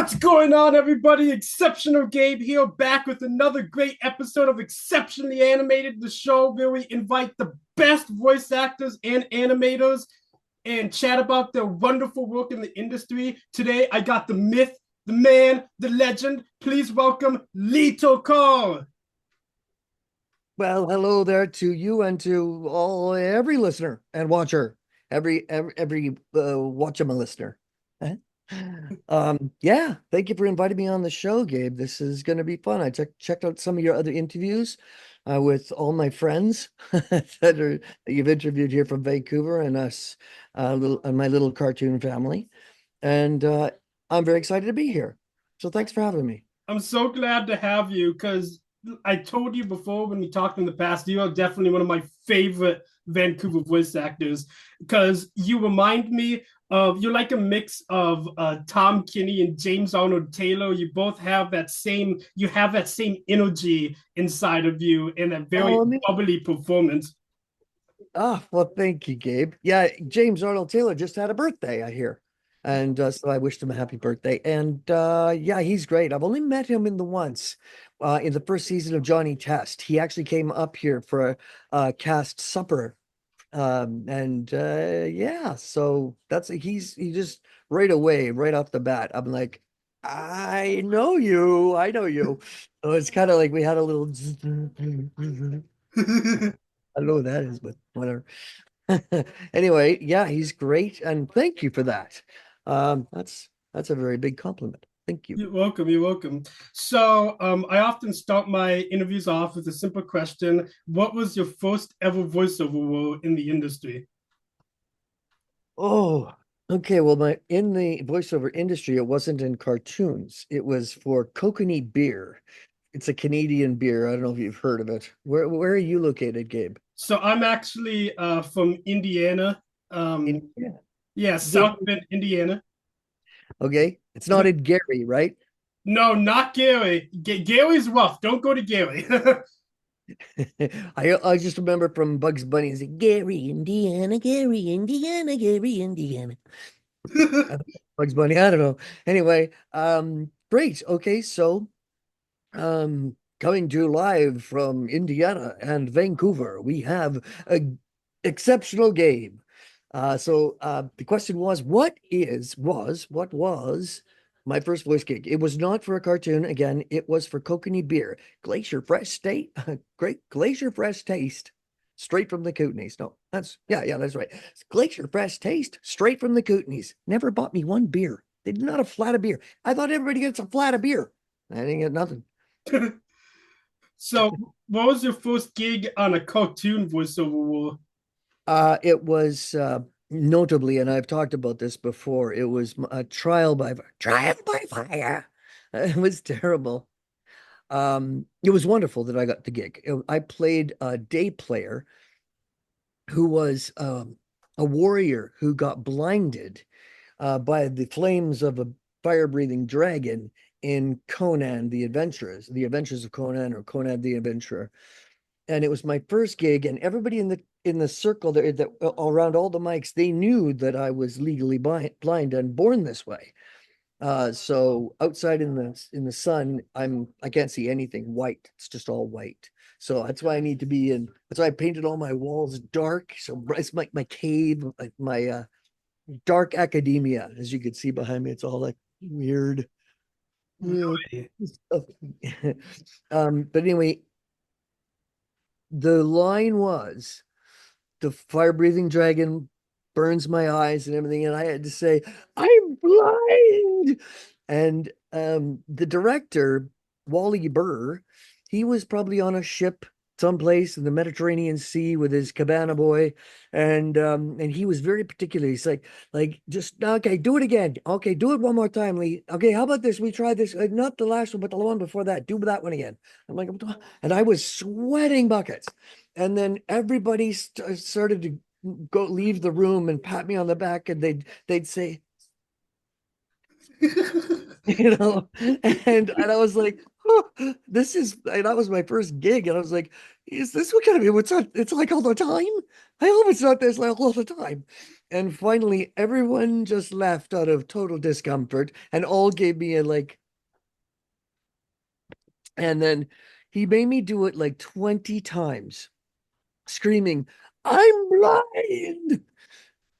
What's going on, everybody? Exceptional Gabe here, back with another great episode of Exceptionally Animated, the show where we invite the best voice actors and animators and chat about their wonderful work in the industry. Today, I got the myth, the man, the legend. Please welcome Leto Call. Well, hello there to you and to every listener and watcher, every watch listener. Eh? Yeah, thank you for inviting me on the show, Gabe. This is going to be fun. I checked out some of your other interviews with all my friends that you've interviewed here from Vancouver and us, my little cartoon family, and I'm very excited to be here. So thanks for having me. I'm so glad to have you because I told you before when we talked in the past, you are definitely one of my favorite Vancouver voice actors because you remind me of you're like a mix of Tom Kinney and James Arnold Taylor. You both have that same energy inside of you and a very Oh, man. bubbly performance. Well, thank you, Gabe. Yeah, James Arnold Taylor just had a birthday, I hear. And so I wished him a happy birthday. And yeah, he's great. I've only met him once in the first season of Johnny Test. He actually came up here for a cast supper. And yeah, so he just right away, right off the bat, I'm like, I know you. I know you. So it's kind of like we had a little I don't know what that is, but whatever. Anyway, yeah, he's great, and thank you for that. That's a very big compliment. Thank you. You're welcome. You're welcome. So, I often start my interviews off with a simple question: what was your first ever voiceover role in the industry? Oh, okay. Well, my in the voiceover industry, it wasn't in cartoons. It was for Kokanee beer. It's a Canadian beer. I don't know if you've heard of it. Where are you located, Gabe? So I'm actually from Indiana. Um, Yeah. yeah, Gabe. South Bend, Indiana. Okay. It's not in Gary, right? No, not Gary. Gary's rough. Don't go to Gary. I just remember from Bugs Bunny, it's like, Gary, Indiana, Gary, Indiana, Gary, Indiana. Bugs Bunny. I don't know. Anyway, great. Okay, so coming to you live from Indiana and Vancouver, we have a exceptional game. The question was, what was my first voice gig? It was not for a cartoon. Again, it was for Kokanee beer, Glacier Fresh State, great Glacier Fresh Taste, straight from the Kootenays. No, yeah, that's right. Glacier Fresh Taste, straight from the Kootenays. Never bought me one beer. They did not a flat of beer. I thought everybody gets a flat of beer. I didn't get nothing. So, what was your first gig on a cartoon voiceover role? It was notably, and I've talked about this before, it was a trial by fire. It was terrible. It was wonderful that I got the gig. I played a day player who was a warrior who got blinded by the flames of a fire-breathing dragon in Conan the Adventures of Conan, or Conan the Adventurer. And it was my first gig, and everybody in the circle there that around all the mics, they knew that I was legally blind and born this way. So outside in the sun, I can't see anything white. It's just all white. So that's why I need to be in. That's why I painted all my walls dark. So it's like my cave, like my dark academia, as you can see behind me. It's all like weird. Really? Stuff. But anyway, the line was the fire breathing dragon burns my eyes and everything. And I had to say, I'm blind. And the director, Wally Burr, he was probably on a ship someplace in the Mediterranean Sea with his cabana boy. And he was very particular. He's like, just okay, do it again. Okay, do it one more time, Lee. Okay, how about this? We try this, not the last one, but the one before that. Do that one again. I'm like, and I was sweating buckets. And then everybody started to go leave the room and pat me on the back, and they'd say, and I was like, oh, this is, and that was my first gig, and I was like, is this what kind of what's not, it's like all the time? I hope it's not this like all the time. And finally, everyone just left out of total discomfort and all gave me a like, and then he made me do it like 20 times, screaming, I'm blind.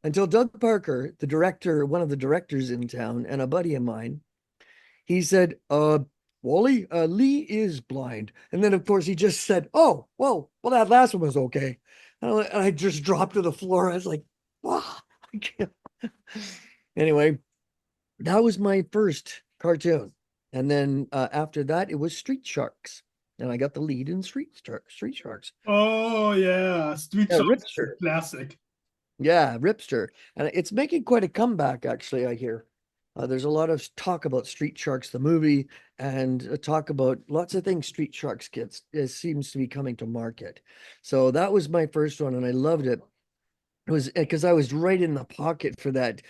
Until Doug Parker, the director, one of the directors in town, and a buddy of mine, he said, Wally, Lee is blind. And then, of course, he just said, oh, whoa, well, that last one was okay. And I just dropped to the floor. I was like, wow, I can't. Anyway, that was my first cartoon. And then after that, it was Street Sharks. And I got the lead in Street Sharks. Oh yeah, Street Yeah, Sharks is Ripster. a classic. Yeah, Ripster. And it's making quite a comeback, actually, I hear. There's a lot of talk about Street Sharks, the movie, and talk about lots of things Street Sharks kids it seems to be coming to market. So that was my first one, and I loved it. It was because I was right in the pocket for that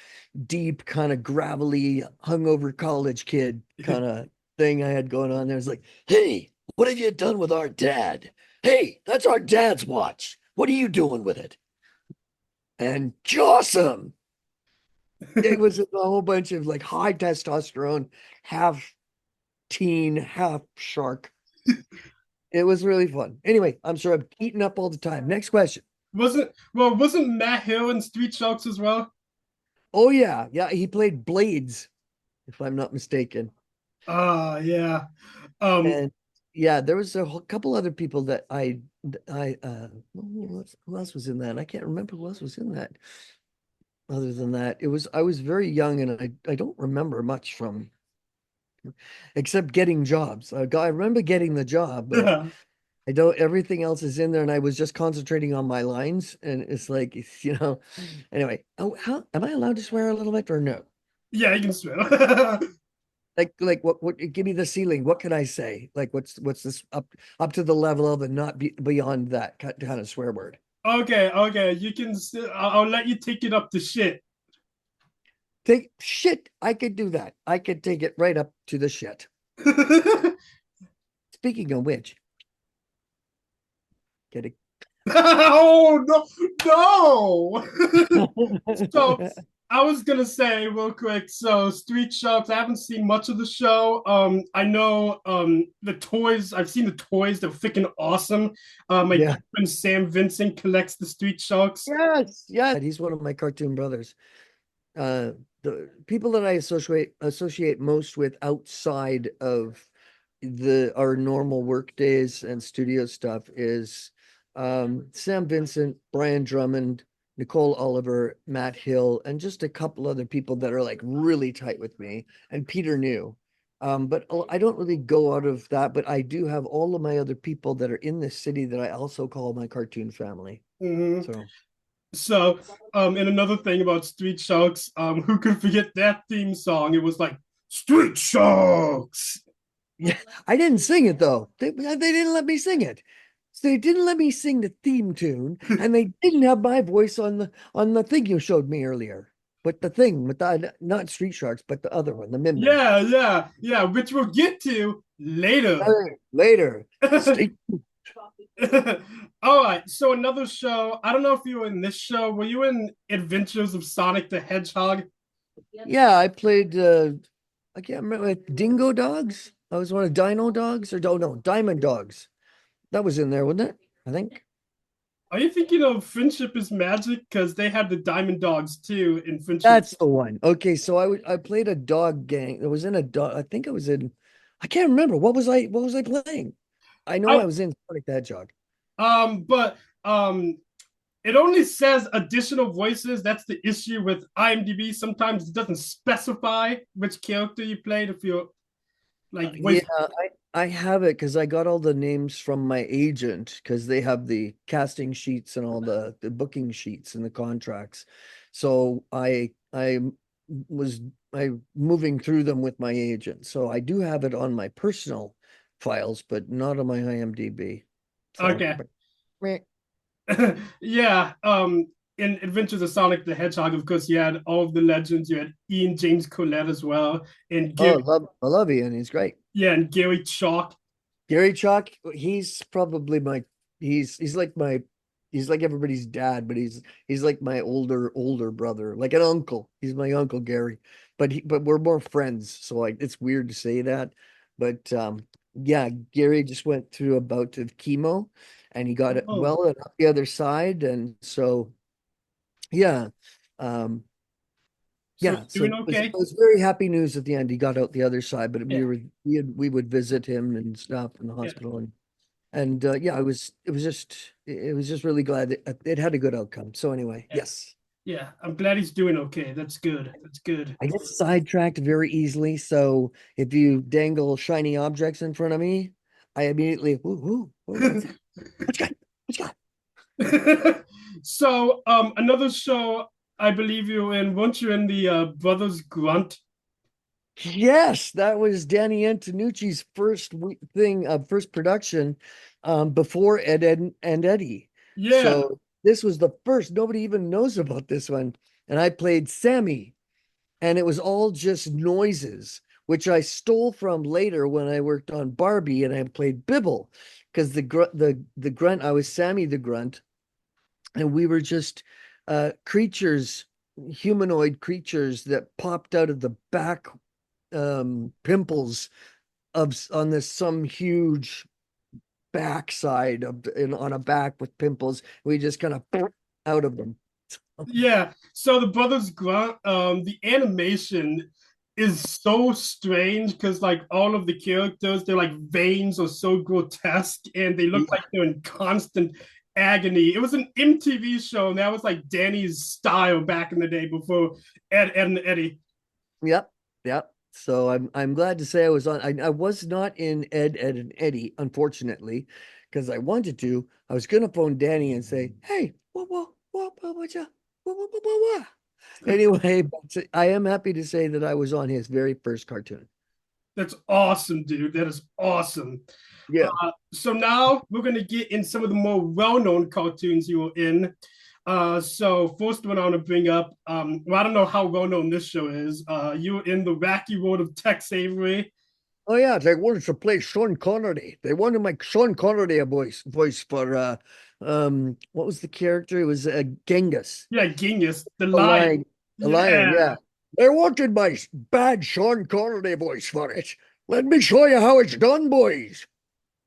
deep, kind of gravelly, hungover college kid kind of thing I had going on there. It's like, hey, what have you done with our dad? Hey, that's our dad's watch. What are you doing with it? And awesome. It was a whole bunch of like high testosterone, half teen, half shark. It was really fun. Anyway, I'm sorry I'm eating up all the time. Next question. Wasn't Matt Hill in Street Sharks as well? Oh yeah, yeah, he played Blades, if I'm not mistaken. Yeah. Um And yeah, there was a couple other people that who else was in that? I can't remember who else was in that. Other than that, I was very young and I don't remember much from except getting jobs. I remember getting the job, but I don't, everything else is in there, and I was just concentrating on my lines, and it's like, anyway. Oh, how am I allowed to swear a little bit or no? yeah, you can smell. Like what, give me the ceiling. What can I say? Like, what's this up to the level of and not beyond that kind of swear word? Okay, you can I'll let you take it up to shit. Take shit. I could do that. I could take it right up to the shit. Speaking of which, get Oh no. So it. I was gonna say real quick. So Street Sharks, I haven't seen much of the show. I know the toys. I've seen the toys. They're freaking awesome. My good Yeah. friend Sam Vincent collects the Street Sharks. Yes. Yeah. He's one of my cartoon brothers. uh the people that I associate most with outside of the our normal work days and studio stuff is Sam Vincent, Brian Drummond, Nicole Oliver, Matt Hill, and just a couple other people that are like really tight with me, and Peter New. But I don't really go out of that, but I do have all of my other people that are in this city that I also call my cartoon family. Mhm. So So, and another thing about Street Sharks, who could forget that theme song? It was like Street Sharks. yeah, I didn't sing it though. They didn't let me sing it. So they didn't let me sing the theme tune, and they didn't have my voice on the thing you showed me earlier. But the thing with the not Street Sharks, but the other one, the Min Min. Yeah, which we'll get to later. Later. Stay All right, so another show. I don't know if you were in this show. Were you in Adventures of Sonic the Hedgehog? Yeah, I played I can't remember Dingo Dogs. I was one of Dino Dogs or no, Diamond Dogs. That was in there, wasn't it? I think. Are you thinking of Friendship is Magic? Because they had the Diamond Dogs too in Friendship. That's the one. Okay, so I played a dog gang. I was in a dog. I think I was in. I can't remember what was I playing. I know I I was in Sonic the Hedgehog. but it only says additional voices. That's the issue with IMDb. Sometimes it doesn't specify which character you played if you're like Yeah, voice. I have it because I got all the names from my agent because they have the casting sheets and all the booking sheets and the contracts. So I was I moving through them with my agent. So I do have it on my personal files, but not on my IMDb. So, Okay. but meh. Yeah. in Adventures of Sonic the Hedgehog, of course, you had all of the legends. You had Ian James Collette as well, and Oh, Gary, I love Ian. He's great. yeah, and Gary Chalk. Gary Chalk, he's probably my he's like my he's like everybody's dad, but he's like my older brother, like an uncle. He's my uncle Gary. But we're more friends, so like it's weird to say that. But yeah, Gary just went through a bout of chemo and he got it Oh, well and up the other side. And so yeah. Um so yeah, he's so doing it okay. was very happy news at the end. He got out the other side, but Yeah, we would visit him and stuff in the yeah, hospital and yeah, it was just really glad it had a good outcome. So anyway, yeah, yes. yeah. I'm glad he's doing okay. That's good. That's good. I get sidetracked very easily, so if you dangle shiny objects in front of me, I immediately, what's that? What's that? What's that? So, another show I believe you in. Weren't you in the Brothers Grunt? Yes, that was Danny Antonucci's first production, before and Eddie. Yeah, So this was the first. Nobody even knows about this one, and I played Sammy. And it was all just noises, which I stole from later when I worked on Barbie and I played Bibble, because the grunt I was Sammy the grunt, and we were just creatures, humanoid creatures that popped out of the back pimples of on this some huge backside on a back with pimples. We just kind of out of them. yeah. So the Brothers Grunt, the animation is so strange because like all of the characters, their like veins are so grotesque and they look like Yeah. they're in constant agony. It was an MTV show, and that was like Danny's style back in the day before Ed and Eddie. Yep, yep. So I'm glad to say I was on. I was not in Ed, and Eddie, unfortunately, because I wanted to. I was gonna phone Danny and say, "Hey, what?" Anyway, but I am happy to say that I was on his very first cartoon. That's awesome, dude. That is awesome. Yeah. So now we're gonna get in some of the more well-known cartoons you were in. So first one I want to bring up. Well, I don't know how well-known this show is. You were in the Wacky World of Tex Avery. Oh yeah, they wanted to play Sean Connery. They wanted to make Sean Connery a voice for what was the character? It was Genghis. Yeah, Genius, the A lion. lion, a lion, Yeah, yeah. They wanted my bad Sean Connery voice for it. Let me show you how it's done, boys.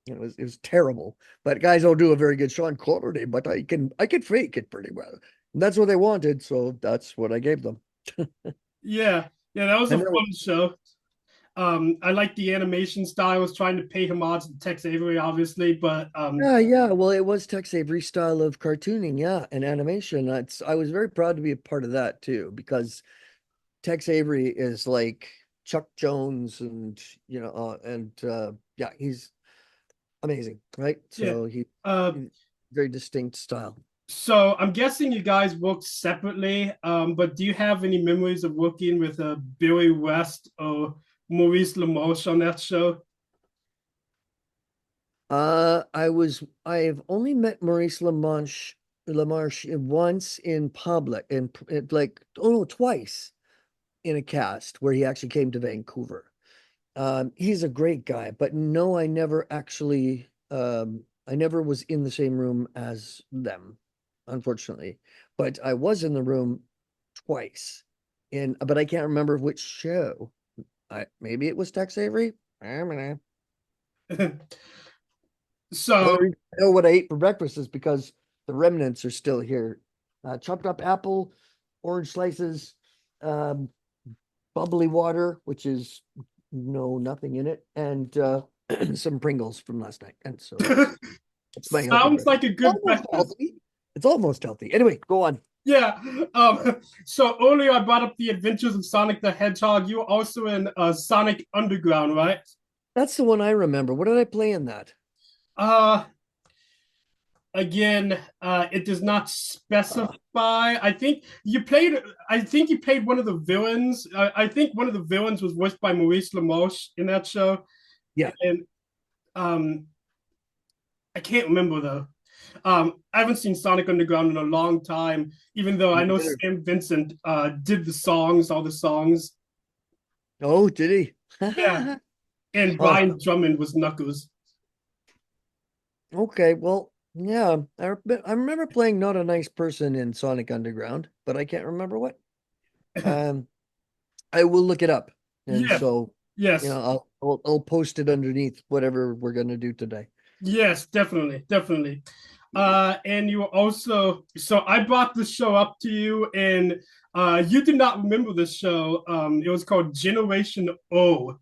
It was terrible. But guys don't do a very good Sean Connery, but I can fake it pretty well. And that's what they wanted, so that's what I gave them. yeah, yeah. That was a And then, fun show. I like the animation style. I was trying to pay homage to Tex Avery, obviously, but yeah, yeah. Well, it was Tex Avery style of cartooning, yeah, and animation. I was very proud to be a part of that too, because Tex Avery is like Chuck Jones and yeah, he's amazing, right? yeah. So Uh, he very distinct style. So I'm guessing you guys work separately, but do you have any memories of working with Billy West or Maurice LaMarche on that show? I've only met Maurice LaMarche once in public and like, oh no, twice in a cast where he actually came to Vancouver. He's a great guy, but no, I never was in the same room as them, unfortunately. But I was in the room twice but I can't remember which show. Maybe it was Tex Avery. I don't know. The So only reason I know what I ate for breakfast is because the remnants are still here. Chopped up apple, orange slices, um, bubbly water, which is nothing in it, and some Pringles from last night. And so that's my healthy sounds breakfast. like a good Almost breakfast. healthy. It's almost healthy. Anyway, go on. Yeah. So earlier I brought up the Adventures of Sonic the Hedgehog. You were also in Sonic Underground, right? That's the one I remember. What did I play in that? Uh, Again, it does not specify. I think you played one of the villains. I think one of the villains was voiced by Maurice LaMarche in that show, Yeah. and um, I can't remember though. I haven't seen Sonic Underground in a long time, even though I Me know neither. Sam Vincent did the songs, all the songs. Oh, did he? Yeah, and Oh, Brian Drummond was Knuckles. okay. Well, yeah. I remember playing Not a Nice Person in Sonic Underground, but I can't remember what. Um, I will look it up. And Yeah, so, yes, I'll post it underneath whatever we're gonna do today. yes, definitely, definitely. And you were also so I brought the show up to you, and you did not remember the show. It was called Generation O.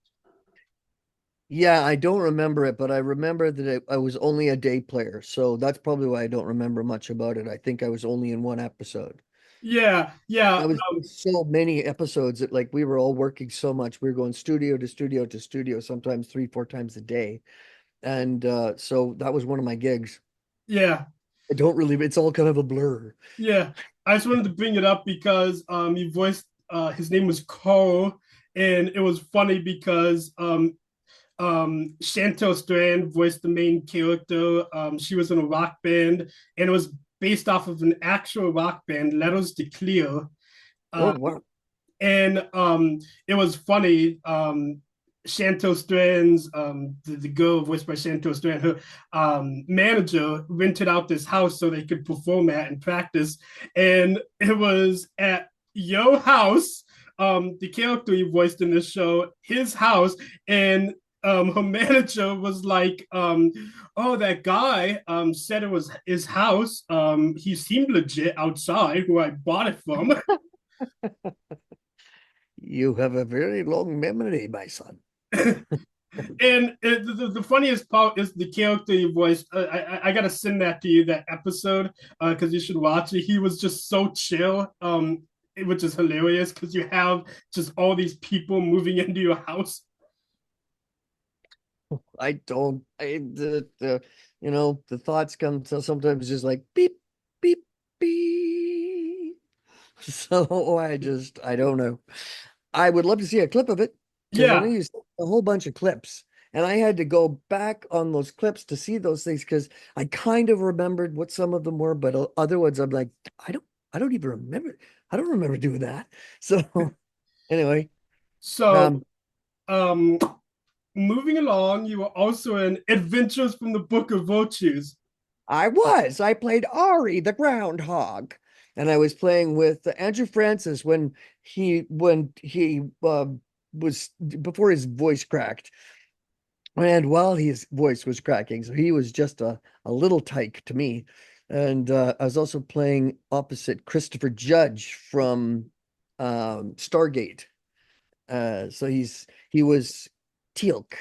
Yeah, I don't remember it, but I remember that I was only a day player, so that's probably why I don't remember much about it. I think I was only in one episode. Yeah, yeah, I was in so many episodes that like we were all working so much. We were going studio to studio to studio, sometimes three, four times a day. And so that was one of my gigs. yeah. I don't really, it's all kind of a blur. Yeah, I just wanted to bring it up because he voiced his name was Cole, and it was funny because Chantel Strand voiced the main character. She was in a rock band, and it was based off of an actual rock band, Letters to Clear. Oh, Uh, wow. and it was funny. Chantel Strand's the girl voiced by Chantel Strand, her manager rented out this house so they could perform at and practice, and it was at your house. The character he voiced in this show, his house, and her manager was like, "Oh, that guy said it was his house. He seemed legit outside where I bought it from." You have a very long memory, my son. And the funniest part is the character he voiced. I gotta send that to you, that episode, because you should watch it. He was just so chill, which is hilarious because you have just all these people moving into your house. I don't, I, the thoughts come to sometimes just like beep, beep, beep. So I don't know. I would love to see a clip of it because I know Yeah, you sent a whole bunch of clips, and I had to go back on those clips to see those things because I kind of remembered what some of them were, but other ones I'm like, I don't even remember. I don't remember doing that. So anyway, so um, um, moving along, you were also in Adventures from the Book of Virtues. I played Ari the groundhog, and I was playing with Andrew Francis when he was before his voice cracked. And while his voice was cracking, so he was just a little tyke to me. And I was also playing opposite Christopher Judge from Stargate. So he was Teal'c,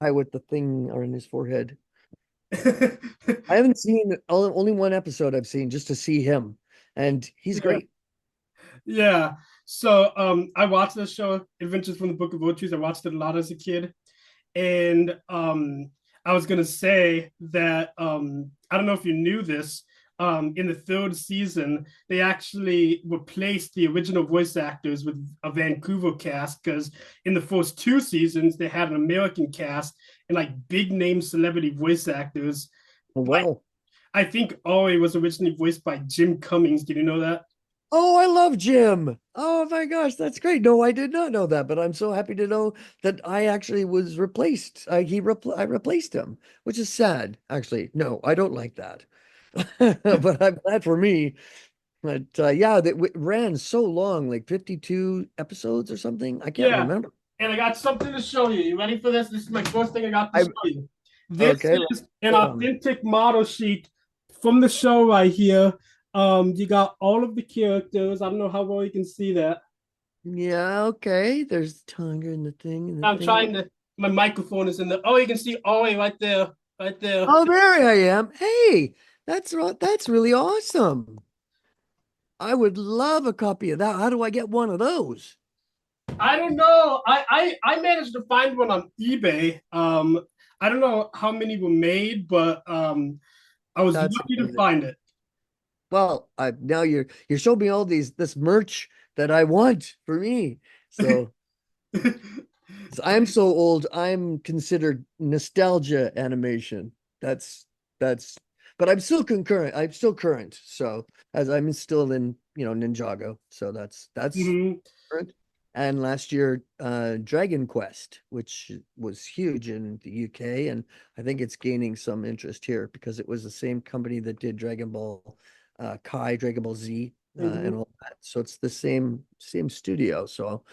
high with the thing on his forehead. I haven't seen only one episode I've seen just to see him, and he's Yeah. great. Yeah. So I watched this show, Adventures from the Book of Virtues. I watched it a lot as a kid. And I was gonna say that I don't know if you knew this. In the third season, they actually replaced the original voice actors with a Vancouver cast because in the first two seasons they had an American cast and like big name celebrity voice actors. Like Well, I think Ori was originally voiced by Jim Cummings. Did you know that? oh, I love Jim. Oh my gosh, that's great. No, I did not know that, but I'm so happy to know that I actually was replaced. I replaced him, which is sad, actually. No, I don't like that. But I'm glad for me. But yeah, that ran so long, like 52 episodes or something. I can't Yeah. remember. And I got something to show you. You ready for this? This is my first thing I got to I show you. This okay, is an go on. authentic model sheet from the show right here. You got all of the characters. I don't know how well you can see that. Yeah, okay. There's the tongue and the thing and the I'm thing. trying to. My microphone is in the. Oh, you can see Ori right there, right there. Oh, there I am. Hey, that's really awesome. I would love a copy of that. How do I get one of those? I don't know. I managed to find one on eBay. I don't know how many were made, but I was That's lucky to amazing. find it. Well, now you're showing me all this merch that I want for me. So, so I'm so old, I'm considered nostalgia animation. That's but I'm still concurrent. I'm still current. So as I'm still in, Ninjago. So that's Hmm. current. And last year, Dragon Quest, which was huge in the UK, and I think it's gaining some interest here because it was the same company that did Dragon Ball Kai, Dragon Ball Z, and Hmm. all that. So it's the same studio. So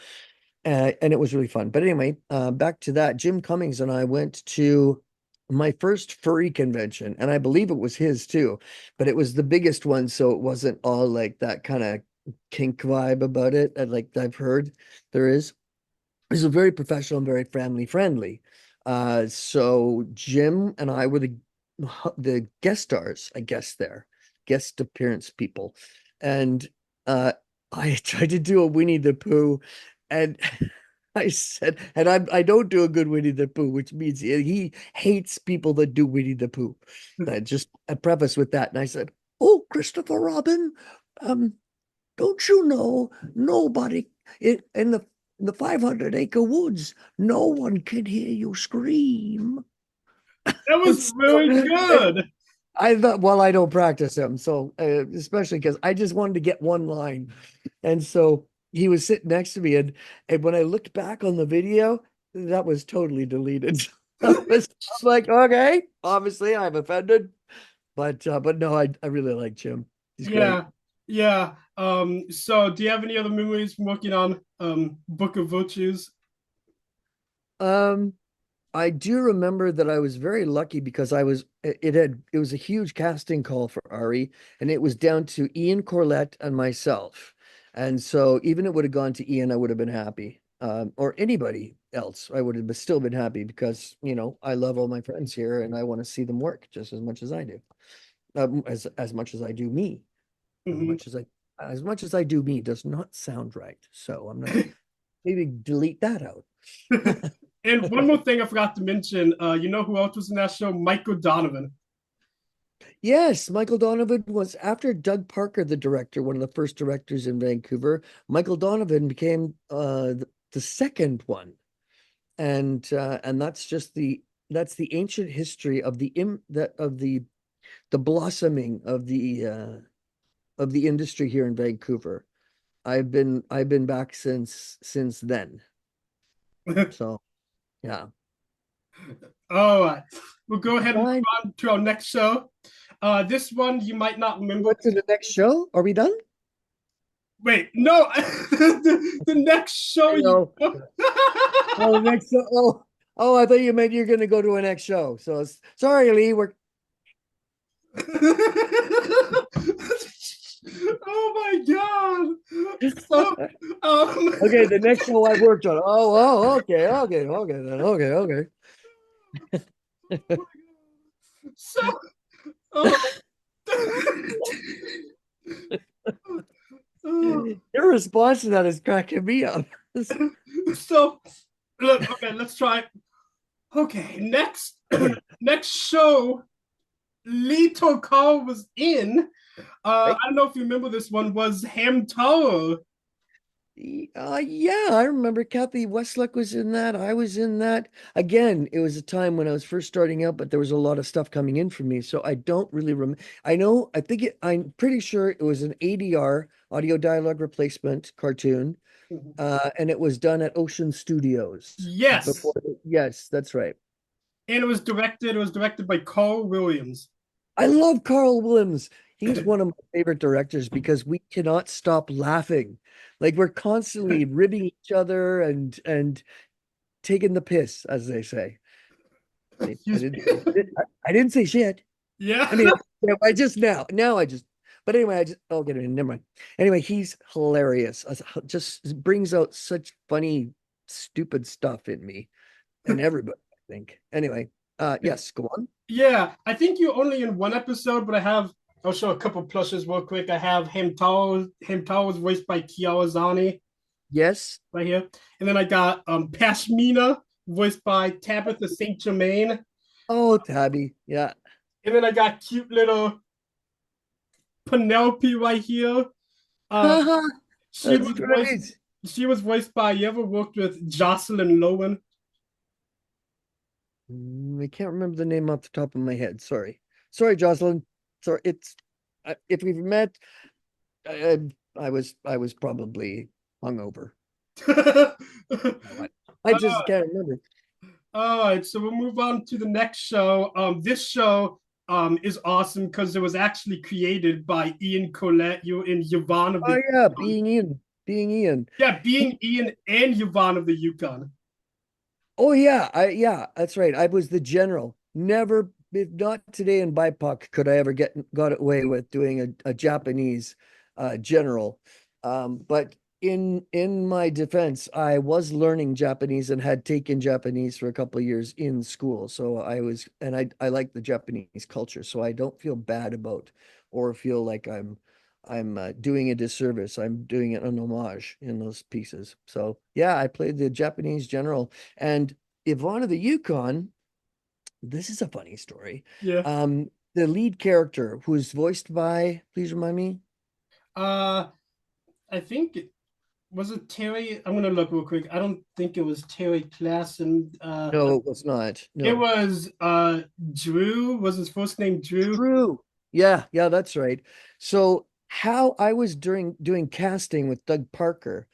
and it was really fun. But anyway, back to that. Jim Cummings and I went to my first furry convention, and I believe it was his too, but it was the biggest one, so it wasn't all like that kind of kink vibe about it, and like I've heard there is. It's a very professional and very family friendly. So Jim and I were the guest stars, I guess there, guest appearance people, and I tried to do a Winnie the Pooh, and I said, and I don't do a good Winnie the Pooh, which means he hates people that do Winnie the Pooh. I just I preface with that, and I said, "Oh, Christopher Robin, um, don't you know nobody in the 500-acre woods, no one can hear you scream." That was So, really good. I thought, well, I don't practice them, so especially because I just wanted to get one line, and so he was sitting next to me, and when I looked back on the video, that was totally deleted. I'm like, okay, obviously I'm offended, but no, I really like Jim. He's great. Yeah, yeah. So do you have any other memories from working on Book of Virtues? Um, I do remember that I was very lucky because it was a huge casting call for Ari, and it was down to Ian Corlett and myself. And so even it would have gone to Ian, I would have been happy. Or anybody else, I would have still been happy because, I love all my friends here and I want to see them work just as much as I do. As much as I do me. As Hmm. much as I do me does not sound right. So I'm gonna maybe delete that out. And one more thing I forgot to mention. You know who else was in that show? Michael Donovan. Yes, Michael Donovan was after Doug Parker, the director, one of the first directors in Vancouver. Michael Donovan became the second one, and that's the ancient history of the blossoming of the industry here in Vancouver. I've been back since then. So yeah. All right, we'll go ahead and move Fine. on to our next show. This one you might not We remember. went to the next show. Are we done? Wait, no, the next show I you. know. Oh, the next show. Oh, I thought you meant you're going to go to a next show. So sorry, Lee. We're Oh my god! So, okay. The next show I worked on. Okay, then. Okay. so, oh, Your response to that is cracking me up. so, look, okay, let's try. Okay, next, next show, Leto Call was in. Right? I don't know if you remember this one was Ham Tower. Yeah, I remember Kathy Westluck was in that. I was in that. Again, it was a time when I was first starting out, but there was a lot of stuff coming in for me. So I don't really remember. I'm pretty sure it was an ADR, audio dialogue replacement cartoon. And it was done at Ocean Studios before. Yes, Yes, that's right. and it was directed by Carl Williams. I love Carl Williams. He's one of my favorite directors because we cannot stop laughing. Like we're constantly ribbing each other and taking the piss, as they say. I Excuse didn't me. I didn't say shit. Yeah. I mean, I just now I just but anyway, I just get it. Never mind. Anyway, he's hilarious. Just brings out such funny, stupid stuff in me and everybody, I think. Anyway, yes, go on. Yeah, I think you're only in one episode, but I'll show a couple plushes real quick. I have Hamtaro. Hamtaro was voiced by Kiara Zani Yes. right here. And then I got Pashmina, voiced by Tabitha St. Germain. Oh, Tabby. Yeah. And then I got cute little Penelope right here. Uh she That's was voiced great. she was voiced by, you ever worked with Jocelyn Lowen? I can't remember the name off the top of my head. Sorry. Sorry, Jocelyn. So it's if we've met, I, I was probably hungover. I just can't remember. All right, so we'll move on to the next show. This show is awesome because it was actually created by Ian Colette, you in Yvonne of Oh the yeah, Yukon. being Ian. Yeah, He, being Ian and Yvonne of the Yukon. oh yeah, yeah, that's right. I was the general. Never, if not today in BIPOC, could I ever got away with doing a Japanese general. But in my defense, I was learning Japanese and had taken Japanese for a couple of years in school. So I was, and I like the Japanese culture, so I don't feel bad about or feel like I'm doing a disservice. I'm doing it an homage in those pieces. So yeah, I played the Japanese general. And Yvonne of the Yukon, this is a funny story. Yeah. The lead character who is voiced by, please remind me. Uh, I think was it Terry? I'm gonna look real quick. I don't think it was Terry Klassen. No, it was not. It No. was Drew. Was his first name Drew? True. Yeah, yeah, that's right. So how I was doing casting with Doug Parker,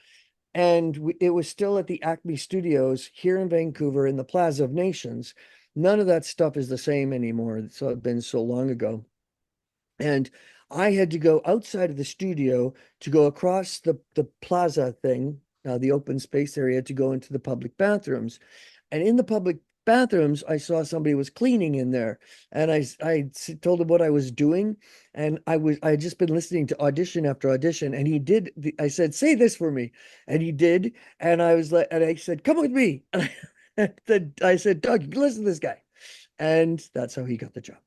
and it was still at the Acme Studios here in Vancouver in the Plaza of Nations. None of that stuff is the same anymore. So it's been so long ago. And I had to go outside of the studio to go across the plaza thing, the open space area, to go into the public bathrooms. And in the public bathrooms, I saw somebody was cleaning in there, and told him what I was doing, and I had just been listening to audition after audition, and he did. I said, "Say this for me," and he did, and I was like, and I said, "Come with me," and I said, "Doug, listen to this guy," and that's how he got the job.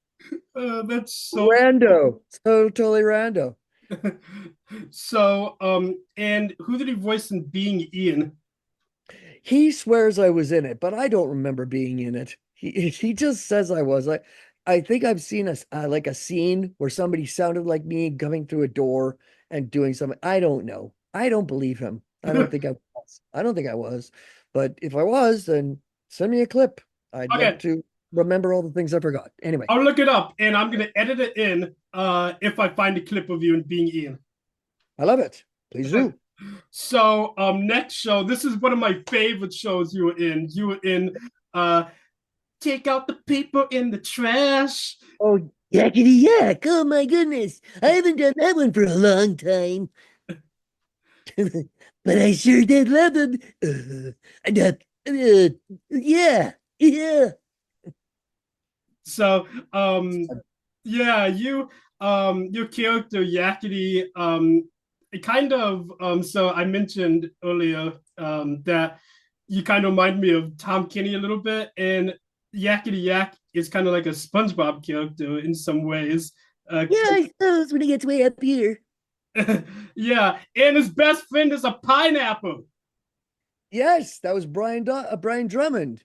That's so Rando. So totally rando. so. And who did he voice in Being Ian? He swears I was in it, but I don't remember being in it. He just says I was. I think I've seen like a scene where somebody sounded like me coming through a door and doing something. I don't know. I don't believe him. I don't think I was. I don't think I was. But if I was, then send me a clip. I'd love Okay, to remember all the things I forgot. Anyway, I'll look it up and I'm gonna edit it in if I find a clip of you in Being Ian. I love it. Please do. So next show, this is one of my favorite shows you were in. You were in uh Take Out the Paper in the Trash. Oh, yakety yak. Oh my goodness. I haven't done that one for a long time. But I sure did love him. Yeah, yeah. So yeah, you your character Yakity it kind of so I mentioned earlier that you kind of remind me of Tom Kenny a little bit, and Yakety Yak is kind of like a SpongeBob character in some ways. Yeah, I suppose when he gets way up here. Yeah, and his best friend is a pineapple. Yes, that was Brian Drummond.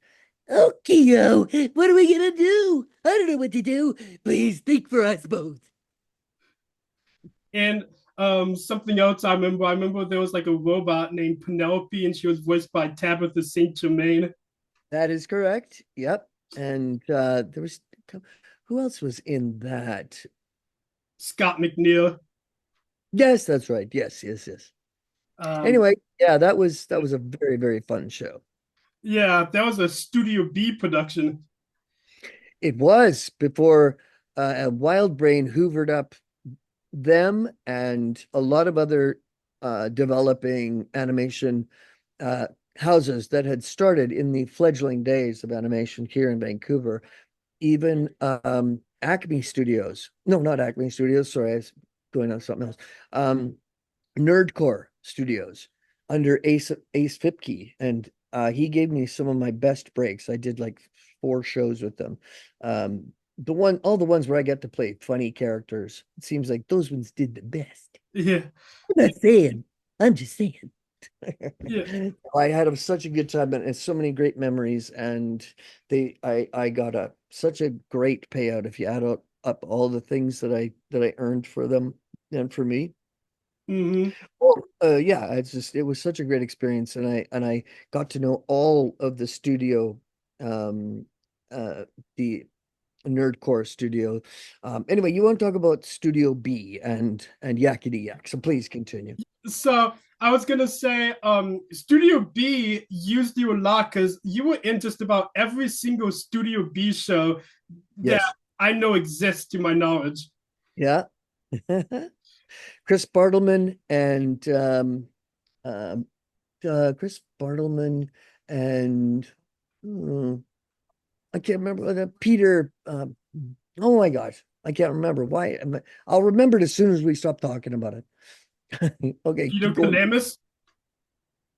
Okay, yo, what are we gonna do? I don't know what to do. Please think for us both. And something else I remember there was like a robot named Penelope, and she was voiced by Tabitha St. Germain. That is correct. Yep. And there was who else was in that? Scott McNeil. Yes, that's right. Yes, yes, yes. Um, Anyway, yeah, that was a very, very fun show. yeah, that was a Studio B production. It was before Wild Brain hoovered up them and a lot of other developing animation uh, houses that had started in the fledgling days of animation here in Vancouver. Even Acme Studios, no, not Acme Studios. Sorry, I was going on something else. Nerdcore Studios under Ace Fipke, and he gave me some of my best breaks. I did like 4 shows with them. All the ones where I get to play funny characters. It seems like those ones did the best. Yeah, I'm not saying. I'm just saying. yeah. I had such a good time and so many great memories, and I got such a great payout if you add up all the things that I earned for them and for me. Hmm. Well, yeah, it was such a great experience, and I got to know all of the studio, um, the nerdcore studio. Anyway, you want to talk about Studio B and Yakety Yak, so please continue. So I was gonna say, Studio B used you a lot because you were in just about every single Studio B show that Yes. I know exists to my knowledge. Yeah. Chris Bartleman and um, Chris Bartleman and hmm, I can't remember Peter. Oh my gosh, I can't remember why. I'll remember it as soon as we stop talking about it. Okay, Peter keep going. Kalamis.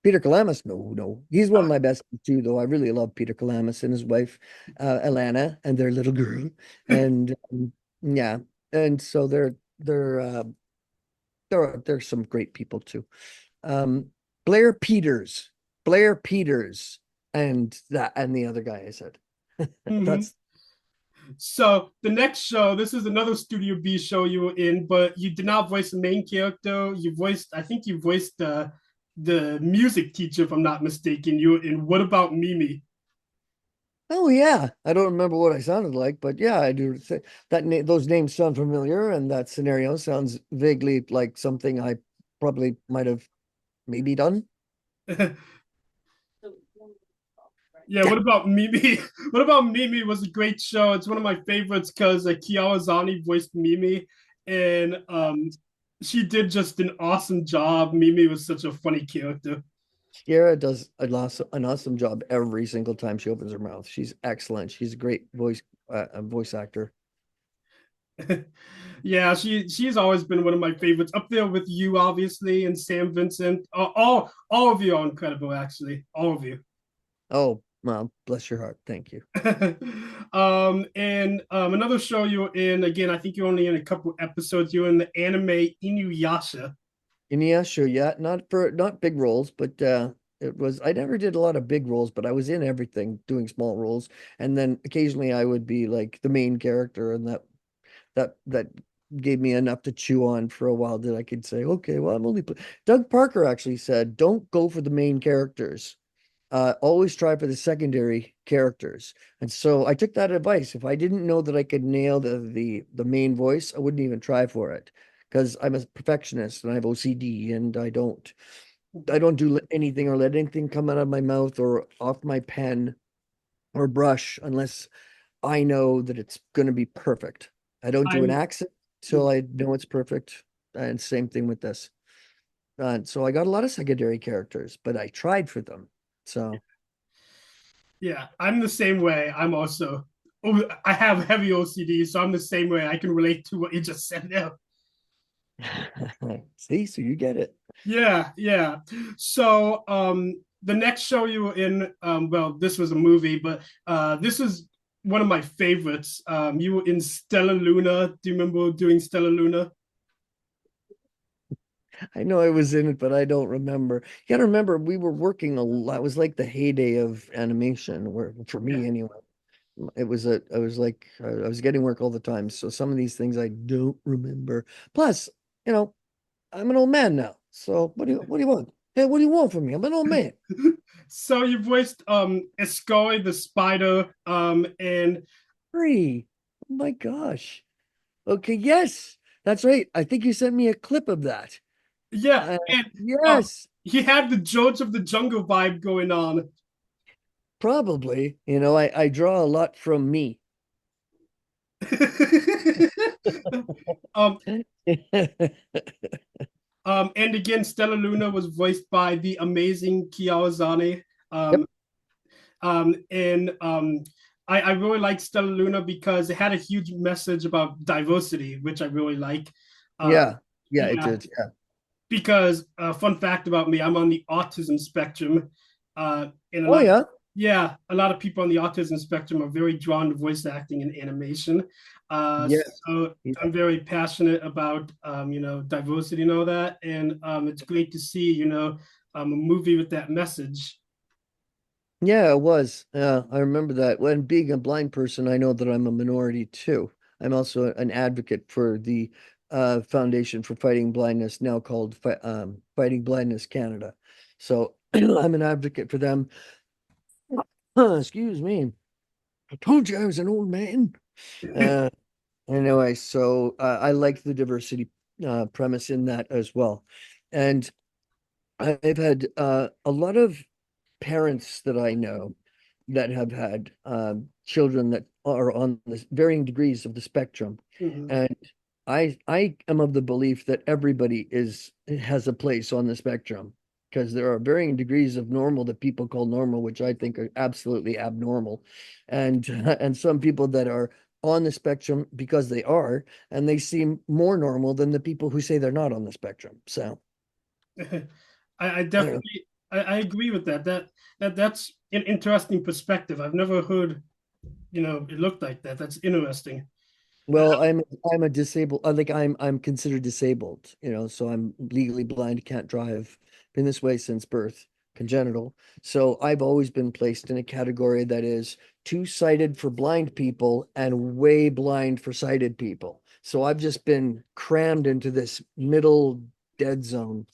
Peter Kalamis, no, no, he's one of my best too, though. I really love Peter Kalamis and his wife, Alana, and their little girl, and yeah, and so they're some great people too. Um, Blair Peters, Blair Peters, and the other guy I said. Mhm. That's So the next show, this is another Studio B show you were in, but you did not voice the main character. You voiced, I think you voiced the music teacher, if I'm not mistaken. You were in What About Mimi? oh yeah. I don't remember what I sounded like, but yeah, I do that those names sound familiar, and that scenario sounds vaguely like something I probably might have maybe done. Yeah, Yeah. what about Mimi? What about Mimi was a great show. It's one of my favorites because Kiara Zani voiced Mimi, and she did just an awesome job. Mimi was such a funny character. Kiera does an awesome job every single time she opens her mouth. She's excellent. She's a great voice actor. Yeah, she's always been one of my favorites, up there with you, obviously, and Sam Vincent. All of you are incredible, actually, all of you. Oh, well, bless your heart. Thank you. And another show you were in again. I think you're only in a couple episodes. You're in the anime Inuyasha. Inuyasha, yeah, not big roles, but it was I never did a lot of big roles, but I was in everything doing small roles, and then occasionally I would be like the main character, and that gave me enough to chew on for a while that I could say, okay, well, Doug Parker actually said, don't go for the main characters. Always try for the secondary characters. And so I took that advice. If I didn't know that I could nail the main voice, I wouldn't even try for it because I'm a perfectionist and I have OCD and I don't do anything or let anything come out of my mouth or off my pen or brush unless I know that it's going to be perfect. I don't do an I'm accent till I know it's perfect. And same thing with this. And so I got a lot of secondary characters, but I tried for them. So Yeah, I'm the same way. I'm also oh, I have heavy OCD, so I'm the same way. I can relate to what you just said there. see, so you get it. Yeah, yeah. So the next show you were in, well, this was a movie, but this is one of my favorites. You were in Stella Luna. Do you remember doing Stella Luna? I know I was in it, but I don't remember. You gotta remember we were working a lot. It was like the heyday of animation, where for Yeah. me anyway. I was like I was getting work all the time. So some of these things I don't remember. Plus, you know, I'm an old man now. So what do you want? Hey, what do you want from me? I'm an old man. So you voiced Escoy the spider, and Free. Oh my gosh. Okay, yes. That's right. I think you sent me a clip of that. yeah, Uh, and yes, he had the George of the Jungle vibe going on. probably. I draw a lot from me. um, and again, Stella Luna was voiced by the amazing Kiara Yep. Um, and I really liked Stella Luna because it had a huge message about diversity, which I really like. Uh, Yeah. Yeah, it yeah, did. Yeah. because fun fact about me, I'm on the autism spectrum, and a Oh lot, yeah. yeah, a lot of people on the autism spectrum are very drawn to voice acting and animation. Yes. So Yeah. I'm very passionate about diversity and all that, and it's great to see a movie with that message. Yeah, it was. Yeah, I remember that. When being a blind person, I know that I'm a minority too. I'm also an advocate for the Foundation for Fighting Blindness, now called Fighting Blindness Canada. So I'm an advocate for them. Excuse me. I told you I was an old man. Uh, anyway, so I like the diversity premise in that as well. And I've had a lot of parents that I know that have had children that are on the varying degrees of the spectrum, Mhm. and I am of the belief that everybody is has a place on the spectrum because there are varying degrees of normal that people call normal, which I think are absolutely abnormal, and and some people that are on the spectrum because they are, and they seem more normal than the people who say they're not on the spectrum. So I I don't know. definitely I agree with that. That's an interesting perspective. I've never heard, it looked like that. That's interesting. Well, I'm a disabled. Like I'm considered disabled. So I'm legally blind, can't drive. Been this way since birth, congenital. So I've always been placed in a category that is too sighted for blind people and way blind for sighted people. So I've just been crammed into this middle dead zone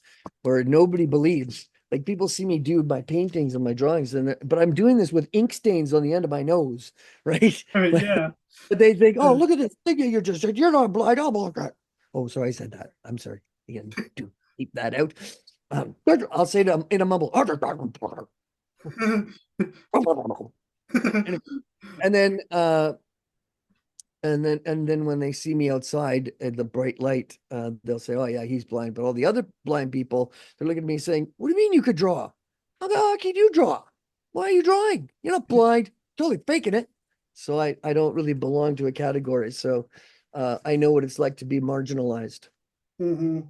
where nobody believes. Like people see me do my paintings and my drawings, but I'm doing this with ink stains on the end of my nose, right? Yeah. But they think, oh, look at this thing you're just, you're not blind. I'm all right. Oh, sorry, I said that. I'm sorry. Again, do keep that out. I'll say to them in a mumble. Anyway, and then and then when they see me outside at the bright light, they'll say, "Oh yeah, he's blind." But all the other blind people, they're looking at me saying, "What do you mean you could draw? How can you draw? Why are you drawing? You're not blind. Totally faking it." So I don't really belong to a category. So I know what it's like to be marginalized. Hmm.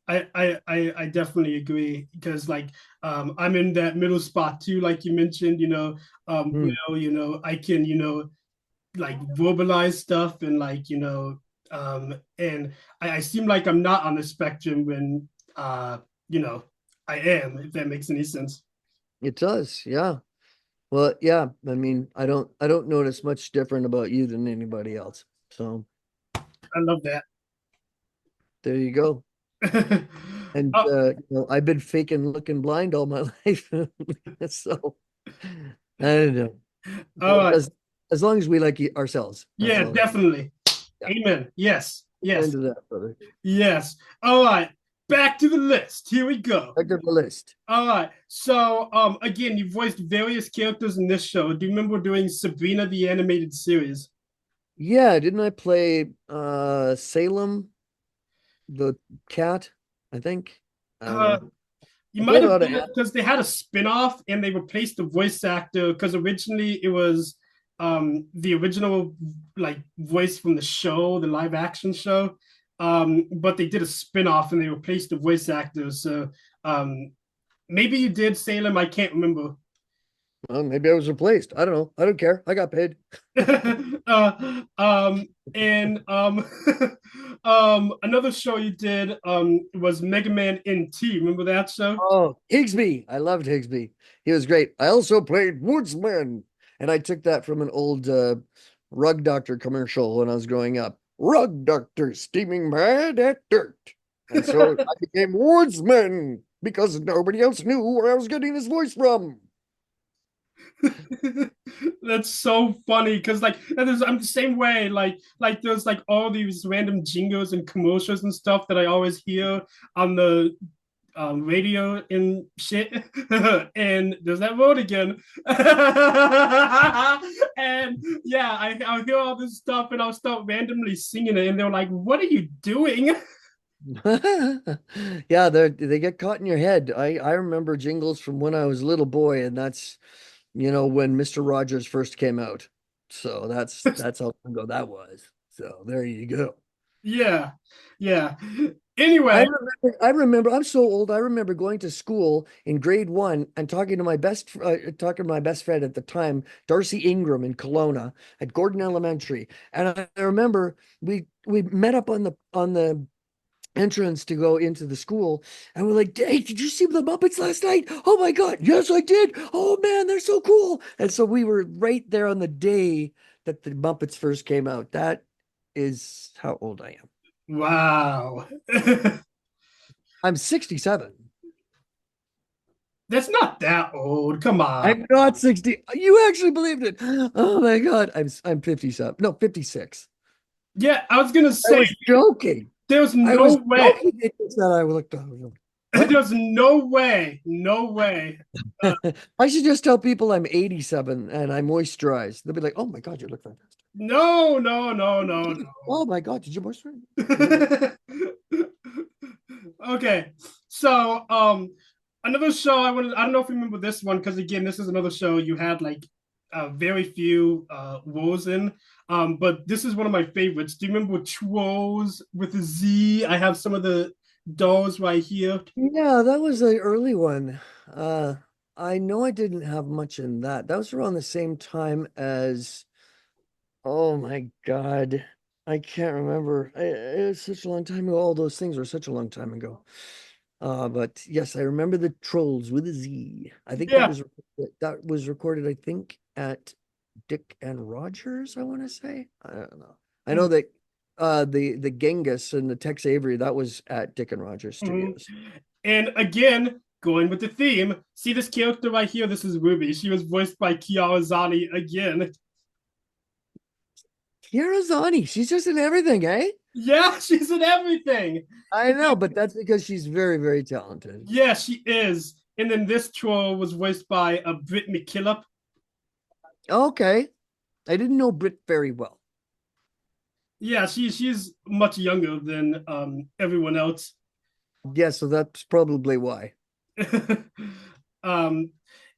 I definitely agree because like I'm in that middle spot too, like you mentioned, Hmm. I can, like verbalize stuff and like, and I seem like I'm not on the spectrum when you know, I am, if that makes any sense. It does, yeah. Well, yeah. I mean, I don't notice much different about you than anybody else. So I love that. there you go. And Oh, I've been faking looking blind all my life. So I don't know. all right. As long as we like ourselves, that's Yeah, all that. definitely. Yeah. Amen. Yes. Yes. Into that, brother. Yes. All right. Back to the list. Here we go. Back to the list. All right. So, again, you voiced various characters in this show. Do you remember doing Sabrina the animated series? Yeah, didn't I play Salem the cat? I think. I don't Uh, know. you I might played a have lot of done it because they had a spin-off and they replaced the voice actor because originally it was the original like voice from the show, the live action show. But they did a spin-off and they replaced the voice actor. So maybe you did Salem, I can't remember. well, maybe I was replaced. I don't know. I don't care. I got paid. And another show you did was Mega Man NT. Remember that show? Oh, Higsby. I loved Higsby. He was great. I also played Woodsman. And I took that from an old Rug Doctor commercial when I was growing up. Rug Doctor steaming mad at dirt. And so I became Woodsman because nobody else knew where I was getting this voice from. That's so funny because I'm the same way. Like there's like all these random jingles and commercials and stuff that I always hear on the radio and shit. And there's that word again. And yeah, I'll hear all this stuff and I'll start randomly singing it, and they're like, "What are you doing?" Yeah, they get caught in your head. I remember jingles from when I was a little boy, and that's when Mr. Rogers first came out. So that's how long ago that was. So there you go. Yeah, yeah. I Anyway, remember, I remember, I'm so old. I remember going to school in grade one and talking to my best friend at the time, Darcy Ingram in Kelowna at Gordon Elementary. And I remember we met up on the entrance to go into the school, and we're like, "Hey, did you see the Muppets last night? Oh my God, yes, I did. Oh man, they're so cool." And so we were right there on the day that the Muppets first came out. That is how old I am. wow. I'm 67. That's not that old. Come on. I'm not 60. You actually believed it. Oh my God. I'm 57. No, 56. Yeah, I was gonna I say was joking. there's I was no way. joking. It said I looked. What? There's no way. Uh, I should just tell people I'm 87 and I moisturize. They'll be like, "Oh my God, you look fantastic." no. Oh my God, did you moisturize? Okay, so another show I don't know if you remember this one because again, this is another show you had like very few roles in. But this is one of my favorites. Do you remember Trolls with a Z? I have some of the dolls right here. Yeah, that was an early one. Uh, I know I didn't have much in that. That was around the same time as, oh my God, I can't remember. It was such a long time ago. All those things were such a long time ago. But yes, I remember the Trolls with a Z. I think Yeah. that was recorded, I think, at Dick and Rogers, I want to say. I don't know. I know that the Genghis and the Tex Avery, that was at Dick and Rogers Mhm. Studios. And again, going with the theme, see this character right here? This is Ruby. She was voiced by Kiara Zani again. Kiara Zani, she's just in everything, eh? Yeah, she's in everything. I know, but that's because she's very, very talented. Yeah, she is. And then this troll was voiced by Britt McKillop. Okay. I didn't know Brit very well. Yeah, she's much younger than everyone else. Yeah, so that's probably why. um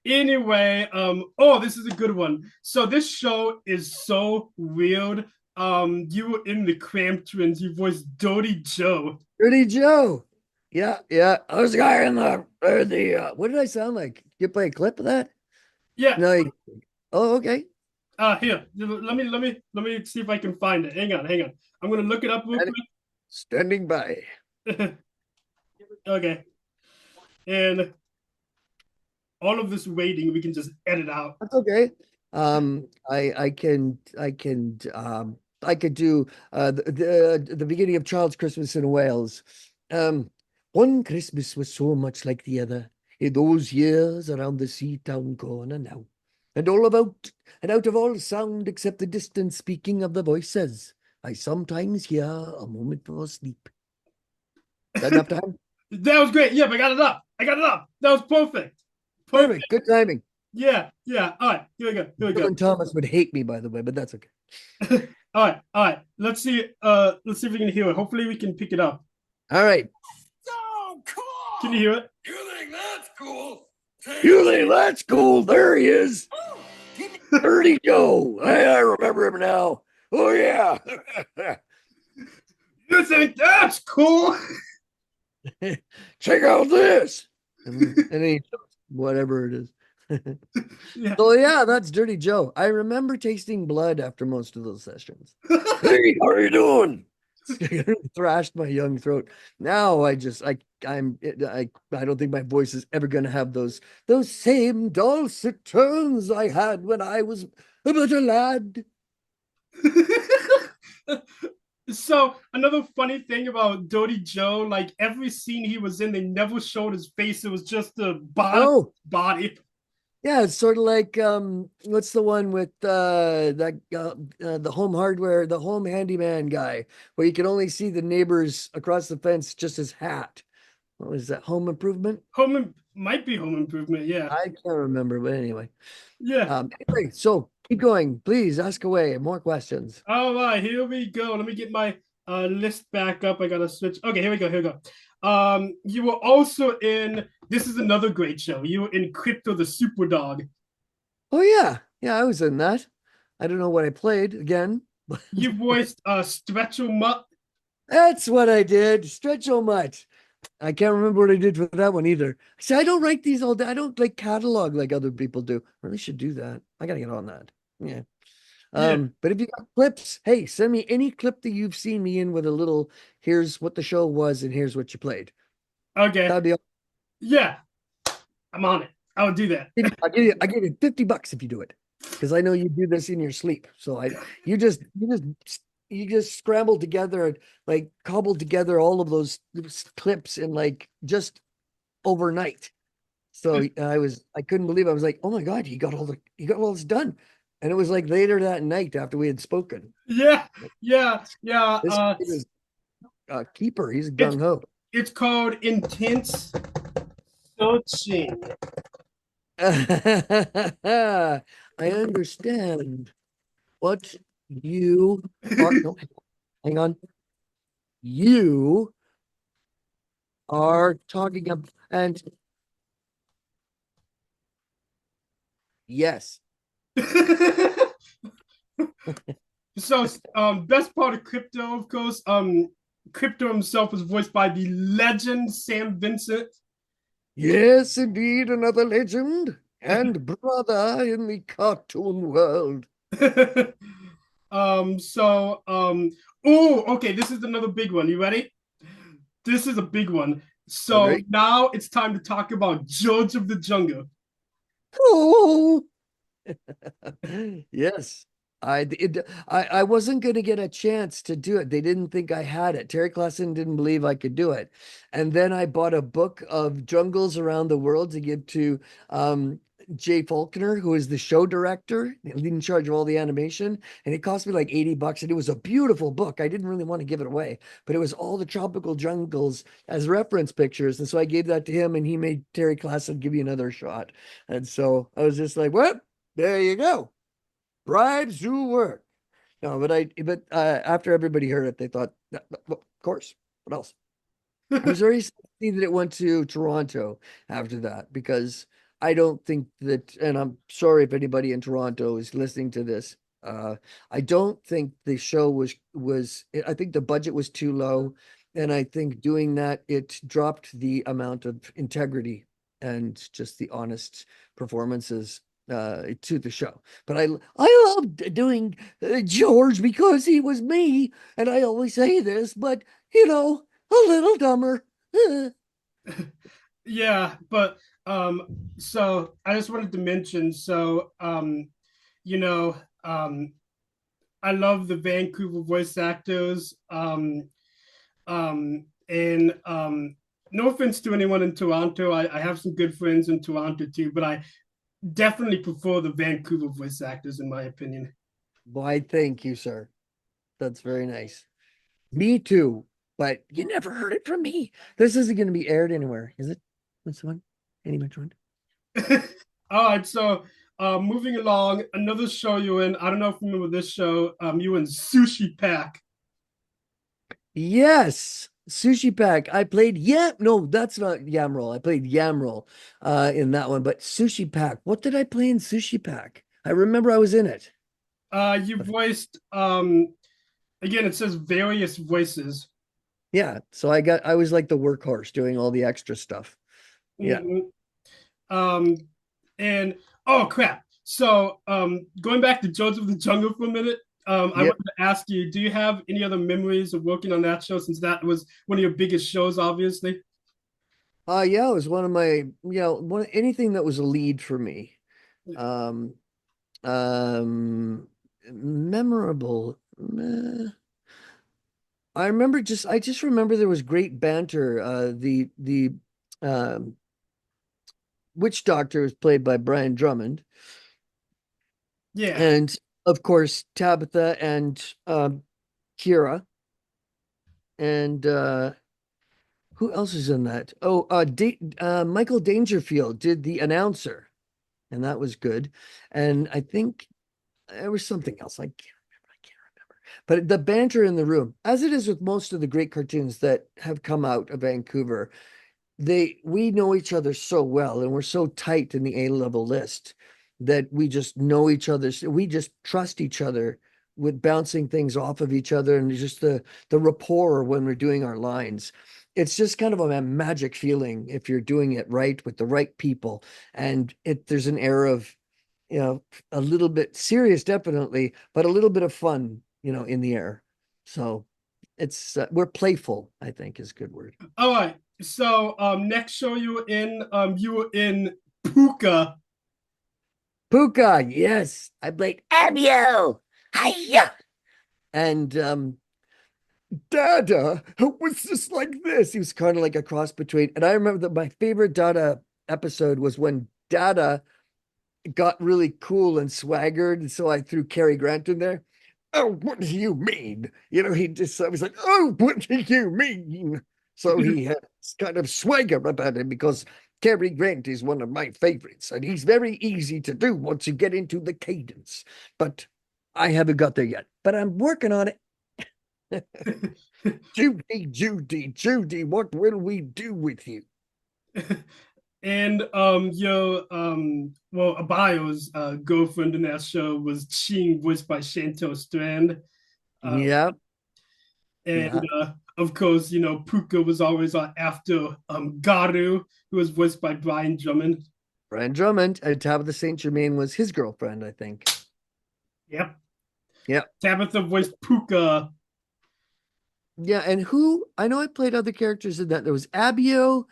anyway, oh, this is a good one. So this show is so weird. You were in the Cramp Twins, you voiced Dodie Joe. Pretty Joe. Yeah, yeah. I was the guy in the what did I sound like? You play a clip of that? Yeah. No. Oh, okay. Here, let me see if I can find it. Hang on. I'm gonna look it up real And standing by. quick. Okay. And all of this waiting, we can just edit out. That's okay. I could do the beginning of Child's Christmas in Wales. Um, one Christmas was so much like the other in those years around the sea town corner now, and all about and out of all sound except the distant speaking of the voices, I sometimes hear a moment before sleep. That enough time? That was great. Yep, I got it up. I got it up. That was perfect. Perfect. Perfect. Good timing. Yeah, yeah. All right, here we go. Here we go. Dylan Thomas would hate me, by the way, but that's okay. All right. Let's see if we can hear it. Hopefully we can pick it up. All right. Oh, cool! Can you hear it? You think that's cool? You think that's cool? There he is. Dirty Joe. I remember him now. Oh, yeah. You think that's cool? Check out this. And then he, whatever it is. Yeah. So, yeah, that's Dirty Joe. I remember tasting blood after most of those sessions. Hey, how are you doing? Thrashed my young throat. Now I don't think my voice is ever gonna have those same dulcet tones I had when I was a little lad. So another funny thing about Dodie Joe, like every scene he was in, they never showed his face. It was just the bottom of Oh, his body. yeah, it's sort of like what's the one with the home hardware, the home handyman guy, where you can only see the neighbors across the fence, just his hat. What was that? Home Improvement? Might be Home Improvement. Yeah, I can't remember, but anyway. yeah. Anyway, so keep going. Please ask away. More questions. All right, here we go. Let me get my list back up. I gotta switch. Okay, here we go. Here we go. You were also in. This is another great show. You were in Crypto the Super Dog. Oh yeah, yeah, I was in that. I don't know what I played again, but You voiced Stretcho Mutt. that's what I did. Stretch so much. I can't remember what I did for that one either. See, I don't write these all day. I don't like catalog like other people do. I really should do that. I gotta get on that. Yeah. Yeah. But if you got clips, hey, send me any clip that you've seen me in with a little, here's what the show was and here's what you played. Okay. That'd be Yeah, I'm on it. I would do that. I'll give you $50 if you do it. Because I know you do this in your sleep. So you just scrambled together and like cobbled together all of those clips in like just overnight. So I couldn't believe it. I was like, oh my God, he got all this done. And it was like later that night after we had spoken. Yeah, yeah, yeah. This kid is a keeper. He's It's gung ho. it's called intense searching. I understand what you are. No, hang on. You are talking about, and yes, So, best part of Crypto, of course, Crypto himself was voiced by the legend Sam Vincent. yes, indeed, another legend and brother in the cartoon world. So, oh, okay, this is another big one. You ready? This is a big one. So Okay. now it's time to talk about George of the Jungle. Oh, yes. I wasn't going to get a chance to do it. They didn't think I had it. Terry Klassen didn't believe I could do it. And then I bought a book of jungles around the world to give to Jay Faulkner, who is the show director, in charge of all the animation. And it cost me like $80. And it was a beautiful book. I didn't really want to give it away, but it was all the tropical jungles as reference pictures. And so I gave that to him, and he made Terry Klassen give you another shot. And so I was just like, well, there you go. Bribes do work. No, but after everybody heard it, they thought, of course, what else? I was very sad to see that it went to Toronto after that because I don't think that, and I'm sorry if anybody in Toronto is listening to this. I don't think the show was. I think the budget was too low, and I think doing that it dropped the amount of integrity and just the honest performances to the show. But I loved doing George because he was me, and I always say this, but a little dumber. Yeah, but so I just wanted to mention, so you know, I love the Vancouver voice actors. And no offense to anyone in Toronto, I have some good friends in Toronto too, but I definitely prefer the Vancouver voice actors in my opinion. Why, thank you, sir. That's very nice. Me too, but you never heard it from me. This isn't going to be aired anywhere, is it? What's the one? Any which one? All right, so moving along, another show you in. I don't know if you remember this show. You in Sushi Pack. Yes, Sushi Pack. I played no, that's not Yamroll. I played Yamroll in that one, but Sushi Pack. What did I play in Sushi Pack? I remember I was in it. You voiced again. It says various voices. Yeah, so I was like the workhorse doing all the extra stuff. Yeah. Mhm. Um, and oh crap! So going back to Judge of the Jungle for a minute. I Yep. wanted to ask you: do you have any other memories of working on that show? Since that was one of your biggest shows, obviously. Yeah, it was one of my, anything that was a lead for me. Um, um, memorable. I just remember there was great banter. The um witch doctor was played by Brian Drummond, Yeah, and of course Tabitha and Kira, and who else is in that? Oh, Michael Dangerfield did the announcer, and that was good. And I think there was something else. I can't remember. But the banter in the room, as it is with most of the great cartoons that have come out of Vancouver, we know each other so well, and we're so tight in the A-level list that we just know each other. We just trust each other with bouncing things off of each other, and just the rapport when we're doing our lines. It's just kind of a magic feeling if you're doing it right with the right people. And there's an air of, a little bit serious, definitely, but a little bit of fun, in the air. So we're playful, I think is a good word. all right. So next show you were in Puka. Puka, yes, I played Abio. Hiya. And Dada was just like this. He was kind of like a cross between, and I remember that my favorite Dada episode was when Dada got really cool and swaggered, and so I threw Cary Grant in there. Oh, what do you mean? You know, he just I was like, oh, what do you mean? So he had this kind of swagger about him because Cary Grant is one of my favorites, and he's very easy to do once you get into the cadence. But I haven't got there yet, but I'm working on it. Judy, Judy, Judy, what will we do with you? And well, Abayo's girlfriend in that show was Ching, voiced by Chantel Strand. Uh, Yeah, and yeah. of course, Puka was always after Garu, who was voiced by Brian Drummond. Brian Drummond and Tabitha St. Germain was his girlfriend, I think. Yep. Yeah. Tabitha voiced Puka. Yeah, and who I know I played other characters in that. There was Abio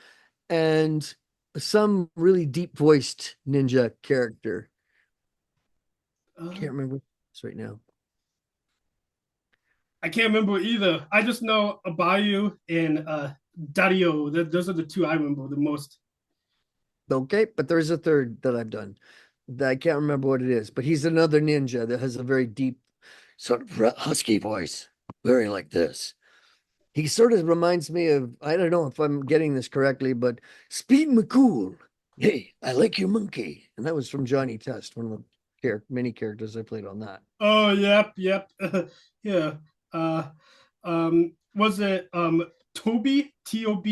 and some really deep voiced ninja character. Can't remember this right now. I can't remember either. I just know Abayu and Dario. Those are the two I remember the most. Okay, but there's a third that I've done. That I can't remember what it is, but he's another ninja that has a very deep, sort of husky voice, very like this. He sort of reminds me of, I don't know if I'm getting this correctly, but Speed McCool. Hey, I like your monkey. And that was from Johnny Test, one of the many characters I played on that. Oh, yep. Yeah. Was it Toby? Tobe?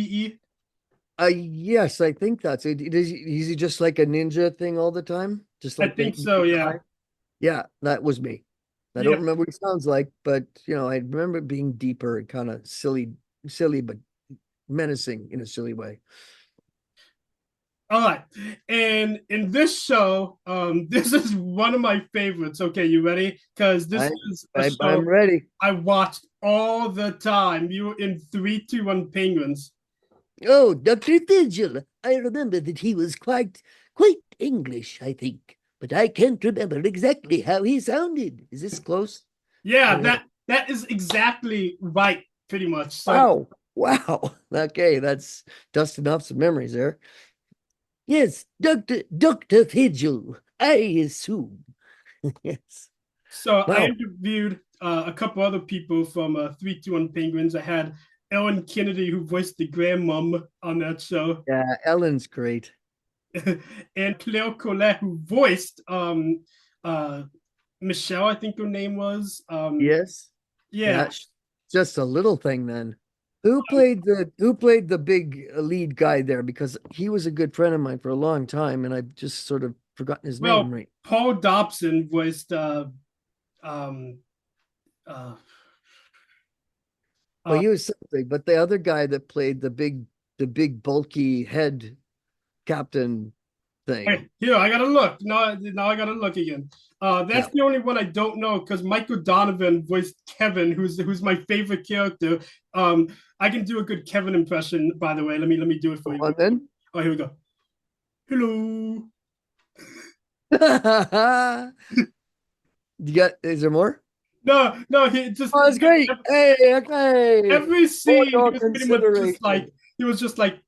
Yes, I think that's it. Is he just like a ninja thing all the time? Just I like the think so. Yeah. guy? Yeah, that was me. I don't Yeah. remember what he sounds like, but I remember it being deeper and kind of silly, but menacing in a silly way. All right. And in this show, this is one of my favorites. Okay, you ready? Because this I, is a I'm show ready. I watched all the time. You were in 321 Penguins. Oh, Dr. Vigil. I remember that he was quite English, I think, but I can't remember exactly how he sounded. Is this close? Yeah, Uh, that is exactly right, pretty much. So wow. Wow. Okay, that's dusting off some memories there. Yes, Dr. Vigil, I assume. Yes. I Wow. interviewed a couple other people from 321 Penguins. I had Ellen Kennedy, who voiced the grandmom on that show, Yeah, Ellen's great. and Claire Collet, who voiced uh, Michelle, I think her name was. Yes. Yeah. Yeah, just a little thing then. Who played the big lead guy there? Because he was a good friend of mine for a long time, and I've just sort of forgotten his name Well, right. Paul Dobson voiced um, uh, Well, uh, he was something, but the other guy that played the big bulky head captain thing. Hey, here, I gotta look. Now I gotta look again. Yeah. That's the only one I don't know because Michael Donovan voiced Kevin, who's my favorite character. I can do a good Kevin impression, by the way. Let me do it for Go you. on then. Oh, here we go. Hello. Is there more? No, he just Oh, that's great. Hey, okay. every For scene he your was pretty much just consideration. like he was just like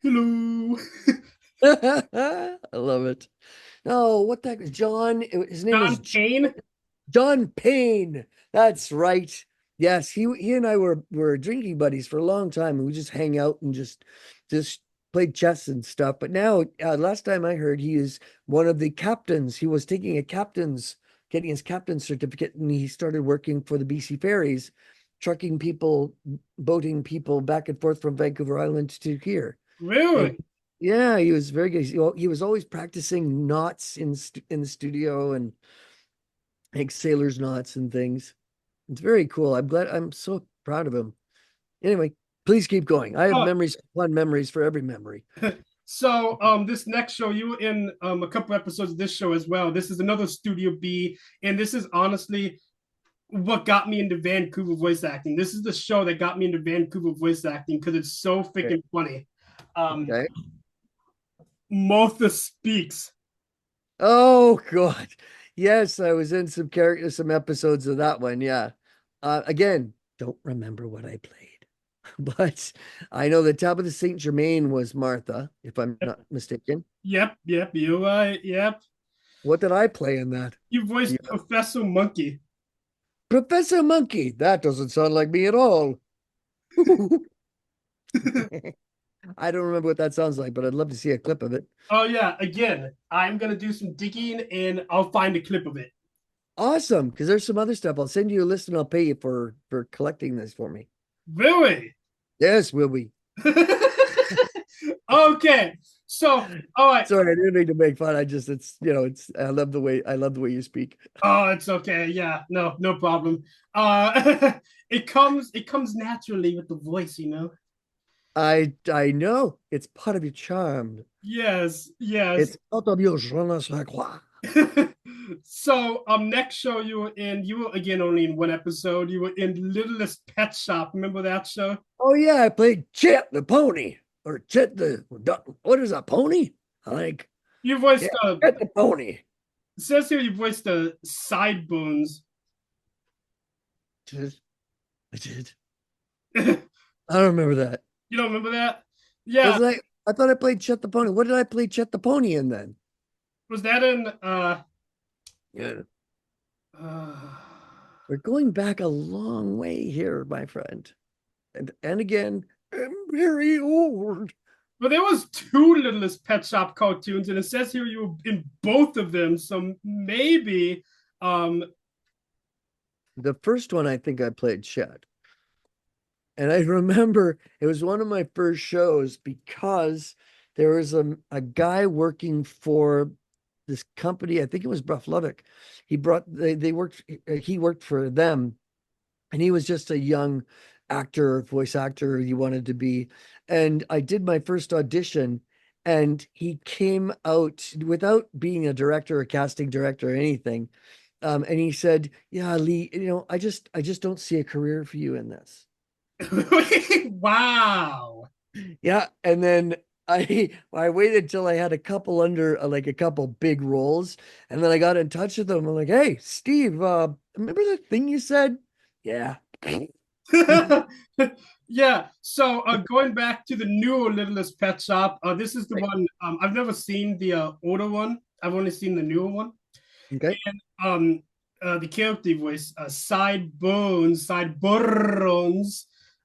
hello. I love it. No, what the heck is John? His name was John Payne. John Payne. That's right. Yes, he and I were drinking buddies for a long time, and we just hang out and just played chess and stuff. But now, last time I heard, he is one of the captains. He was getting his captain's certificate, and he started working for the BC Ferries, trucking people, boating people back and forth from Vancouver Island to here. And Really? yeah, he was very good. He was always practicing knots in the studio and like sailor's knots and things. It's very cool. I'm so proud of him. Anyway, please keep going. I have Oh, memories, fun memories for every memory. this next show, you were in a couple episodes of this show as well. This is another Studio B, and this is honestly what got me into Vancouver voice acting. This is the show that got me into Vancouver voice acting because it's so Okay. freaking funny. Okay. Martha Speaks. Oh God. Yes, I was in some episodes of that one. Yeah. Again, don't remember what I played. But I know the top of the Saint Germain was Martha, if I'm not mistaken. Yep, you're right. Yep. What did I play in that? You Do you voiced Professor Monkey. Professor Monkey. That doesn't sound like me at all. I don't remember what that sounds like, but I'd love to see a clip of it. Oh yeah, again, I'm gonna do some digging and I'll find a clip of it. Awesome, because there's some other stuff. I'll send you a list and I'll pay you for collecting this for me. Really? Yes, will we? Okay. So, all right. Sorry, I didn't mean to make fun. I just it's I love the way you speak. Oh, it's okay. Yeah, no problem. It comes naturally with the voice. I know it's part of your charm. Yes. It's part of your je ne sais quoi. So, next show you were again only in one episode. You were in Littlest Pet Shop. Remember that show? Oh yeah, I played Chet the pony or Chet the what is a pony? I like You yeah, voiced Chet the pony. it says here you voiced the Sideburns. Did- I did. You I don't remember that. don't remember that? Yeah. Was I thought I played Chet the pony. What did I play Chet the pony in then? Was that in Yeah. uh We're going back a long way here, my friend. And again, I'm very old. but there was two Littlest Pet Shop cartoons, and it says here you were in both of them. So maybe um The first one I think I played Chet. And I remember it was one of my first shows because there was a guy working for this company. I think it was Bruff Lubbock. He worked for them, and he was just a young actor, voice actor he wanted to be. And I did my first audition, and he came out without being a director, a casting director, or anything. And he said, "Yeah, Lee, I just don't see a career for you in this." wow. Yeah, and then I waited till I had a couple like a couple big roles, and then I got in touch with him. I'm like, "Hey, Steve, remember that thing you said?" Yeah. Yeah. So going back to the new Littlest Pet Shop, this is the Right. one I've never seen the older one. I've only seen the newer one. Okay. Um, the character voice, sideburns.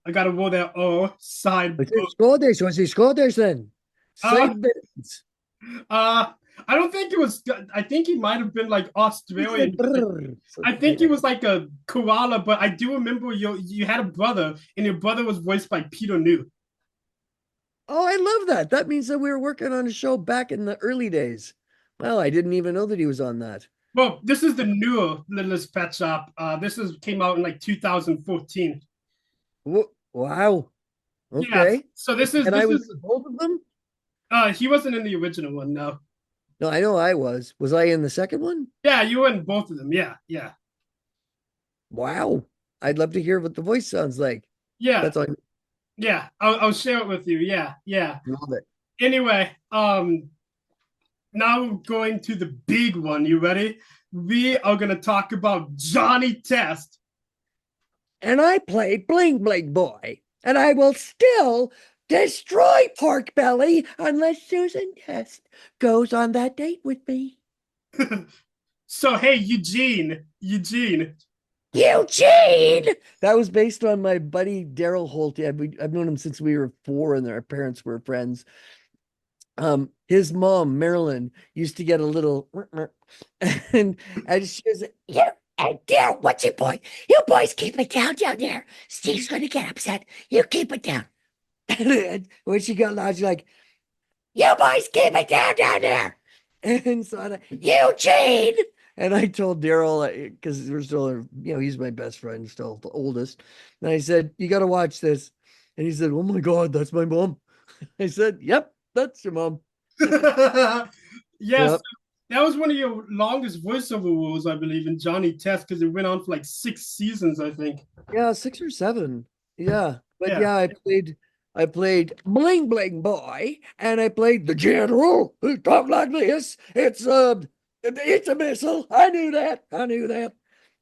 I gotta roll that side. Was it Scottish then? Uh, Side bits. uh, I don't think it was. I think he might have been like He Australian. said, "Brrr." So, I think he was like a koala, but I do remember you had a brother, and your brother was voiced by Peter New. oh, I love that. That means that we were working on a show back in the early days. Well, I didn't even know that he was on that. Well, this is the newer Littlest Pet Shop. This is came out in like 2014. Wow. Yeah. Okay. So this is And I this was is in both of them? he wasn't in the original one, no. No, I know I was. Was I in the second one? Yeah, you were in both of them. Yeah. Wow. I'd love to hear what the voice sounds like. Yeah. That's all. Yeah. I'll share it with you. Yeah. Love it. Anyway, now going to the big one. You ready? We are gonna talk about Johnny Test. And I played Bling Bling Boy. And I will still destroy Pork Belly unless Susan Test goes on that date with me. So hey, Eugene. Eugene! That was based on my buddy Daryl Holt. I've known him since we were 4 and our parents were friends. His mom, Marilyn, used to get a little and she was like, "Yeah, and Daryl, what's it, boy? You boys keep it down there. Steve's gonna get upset. You keep it down." And when she got loud, she's like, "You boys keep it down there." And so I, Eugene. And I told Daryl, because we're still, he's my best friend, still the oldest. And I said, "You got to watch this." And he said, "Oh my God, that's my mom." I said, "Yep, that's your mom." Yes, Yep. that was one of your longest voiceover roles, I believe, in Johnny Test because it went on for like 6 seasons, I think. Yeah, 6 or 7. Yeah. But Yeah. yeah, I played Bling Bling Boy, and I played the General who talked like this. It's a missile. I knew that. I knew that.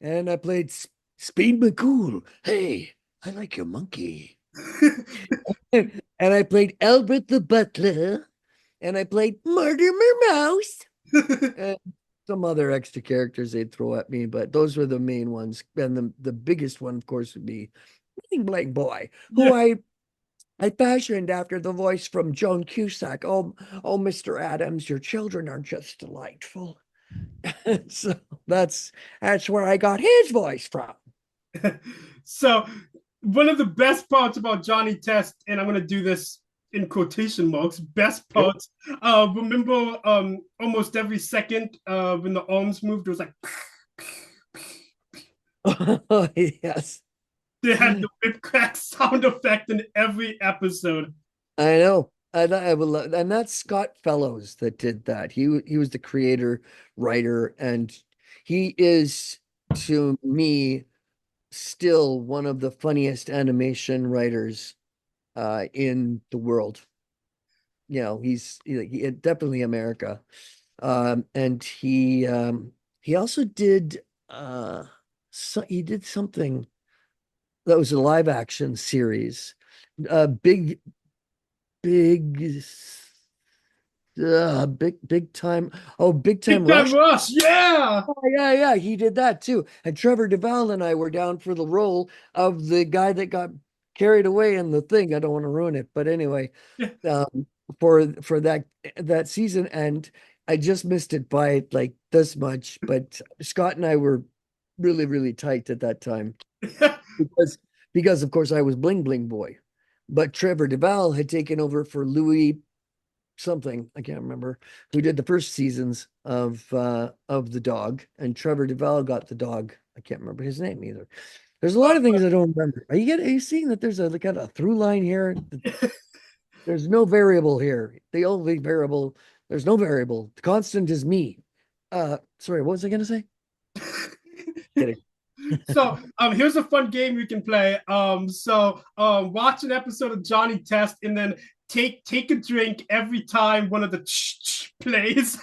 And I played Speed McCool. Hey, I like your monkey. And I played Albert the Butler, and I played Mortimer Mouse, and some other extra characters they'd throw at me, but those were the main ones. And the biggest one, of course, would be Bling Bling Boy, who Yeah. I fashioned after the voice from Joan Cusack. Oh, Mr. Adams, your children are just delightful. So that's where I got his voice from. So one of the best parts about Johnny Test, and I'm gonna do this in quotation marks, best Yep. parts. Remember, almost every second, when the arms moved, it was like Oh, yes. they had the whip crack sound effect in every episode. I know. I would love, and that's Scott Fellows that did that. He was the creator, writer, and he is to me still one of the funniest animation writers in the world. Definitely America. And he also did he did something that was a live action series. Big big big time. Oh, Big Time Big Time Rush. Rush, yeah. Oh, yeah, he did that too. And Trevor Devall and I were down for the role of the guy that got carried away in the thing. I don't want to ruin it, but anyway, um, for that season, and I just missed it by like this much. But Scott and I were really, really tight at that time because of course I was Bling Bling Boy, but Trevor Devall had taken over for Louis something, I can't remember, who did the first seasons of the dog, and Trevor Devall got the dog. I can't remember his name either. There's a lot of things I don't remember. Are you seeing that there's a kind of through line here? There's no variable here. The only variable, there's no variable. The constant is me. Sorry, what was I gonna say? Kidding. So here's a fun game you can play. Watch an episode of Johnny Test and then take a drink every time one of the plays.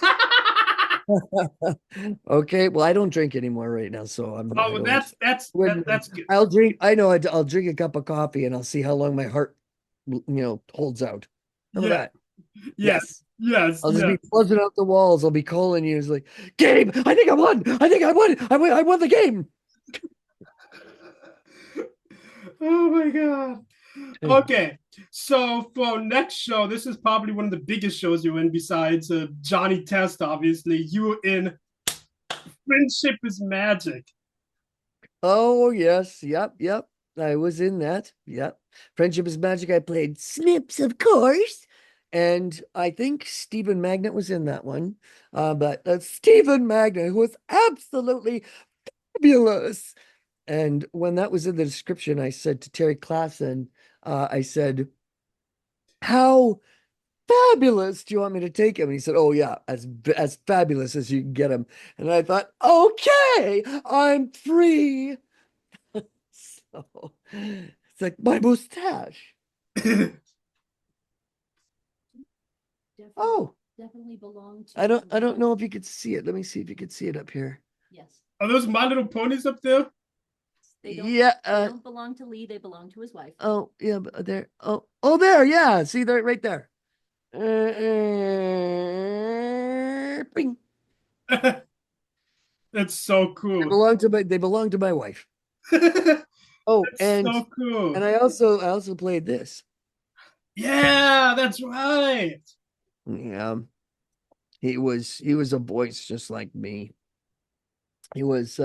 Okay, well, I don't drink anymore right now, so I Oh, well, don't. that's good. I'll drink. I know. I'll drink a cup of coffee, and I'll see how long my heart, holds out. How about Yeah, that? yes, Yes. yes, I'll just yes. be buzzing out the walls. I'll be calling you. It's like, game. I think I won. I think I won. I won the game. Oh my god. Okay, so for next show, this is probably one of the biggest shows you're in besides Johnny Test. Obviously, you were in Friendship is Magic. Oh, yes. Yep. Yep. I was in that. Yep. Friendship is Magic. I played Snips, of course. And I think Stephen Magnet was in that one. But Stephen Magnet, who was absolutely fabulous. And when that was in the description, I said to Terry Klassen, I said, how fabulous do you want me to take him? And he said, oh, yeah, as fabulous as you can get him. And I thought, okay, I'm free. So it's like my mustache. Oh, Definitely belong to. I don't know if you could see it. Let me see if you could see it up here. Yes. Are those My Little Ponies up there? They don't, Yeah. they don't belong to Lee, they belong to his wife. Oh, yeah, but there. Oh, there. Yeah. See there, right there. Bing. That's so cool. They belong to my wife. That's Oh, so cool. and I also played this. Yeah, that's right. Yeah. He was a voice just like me. He was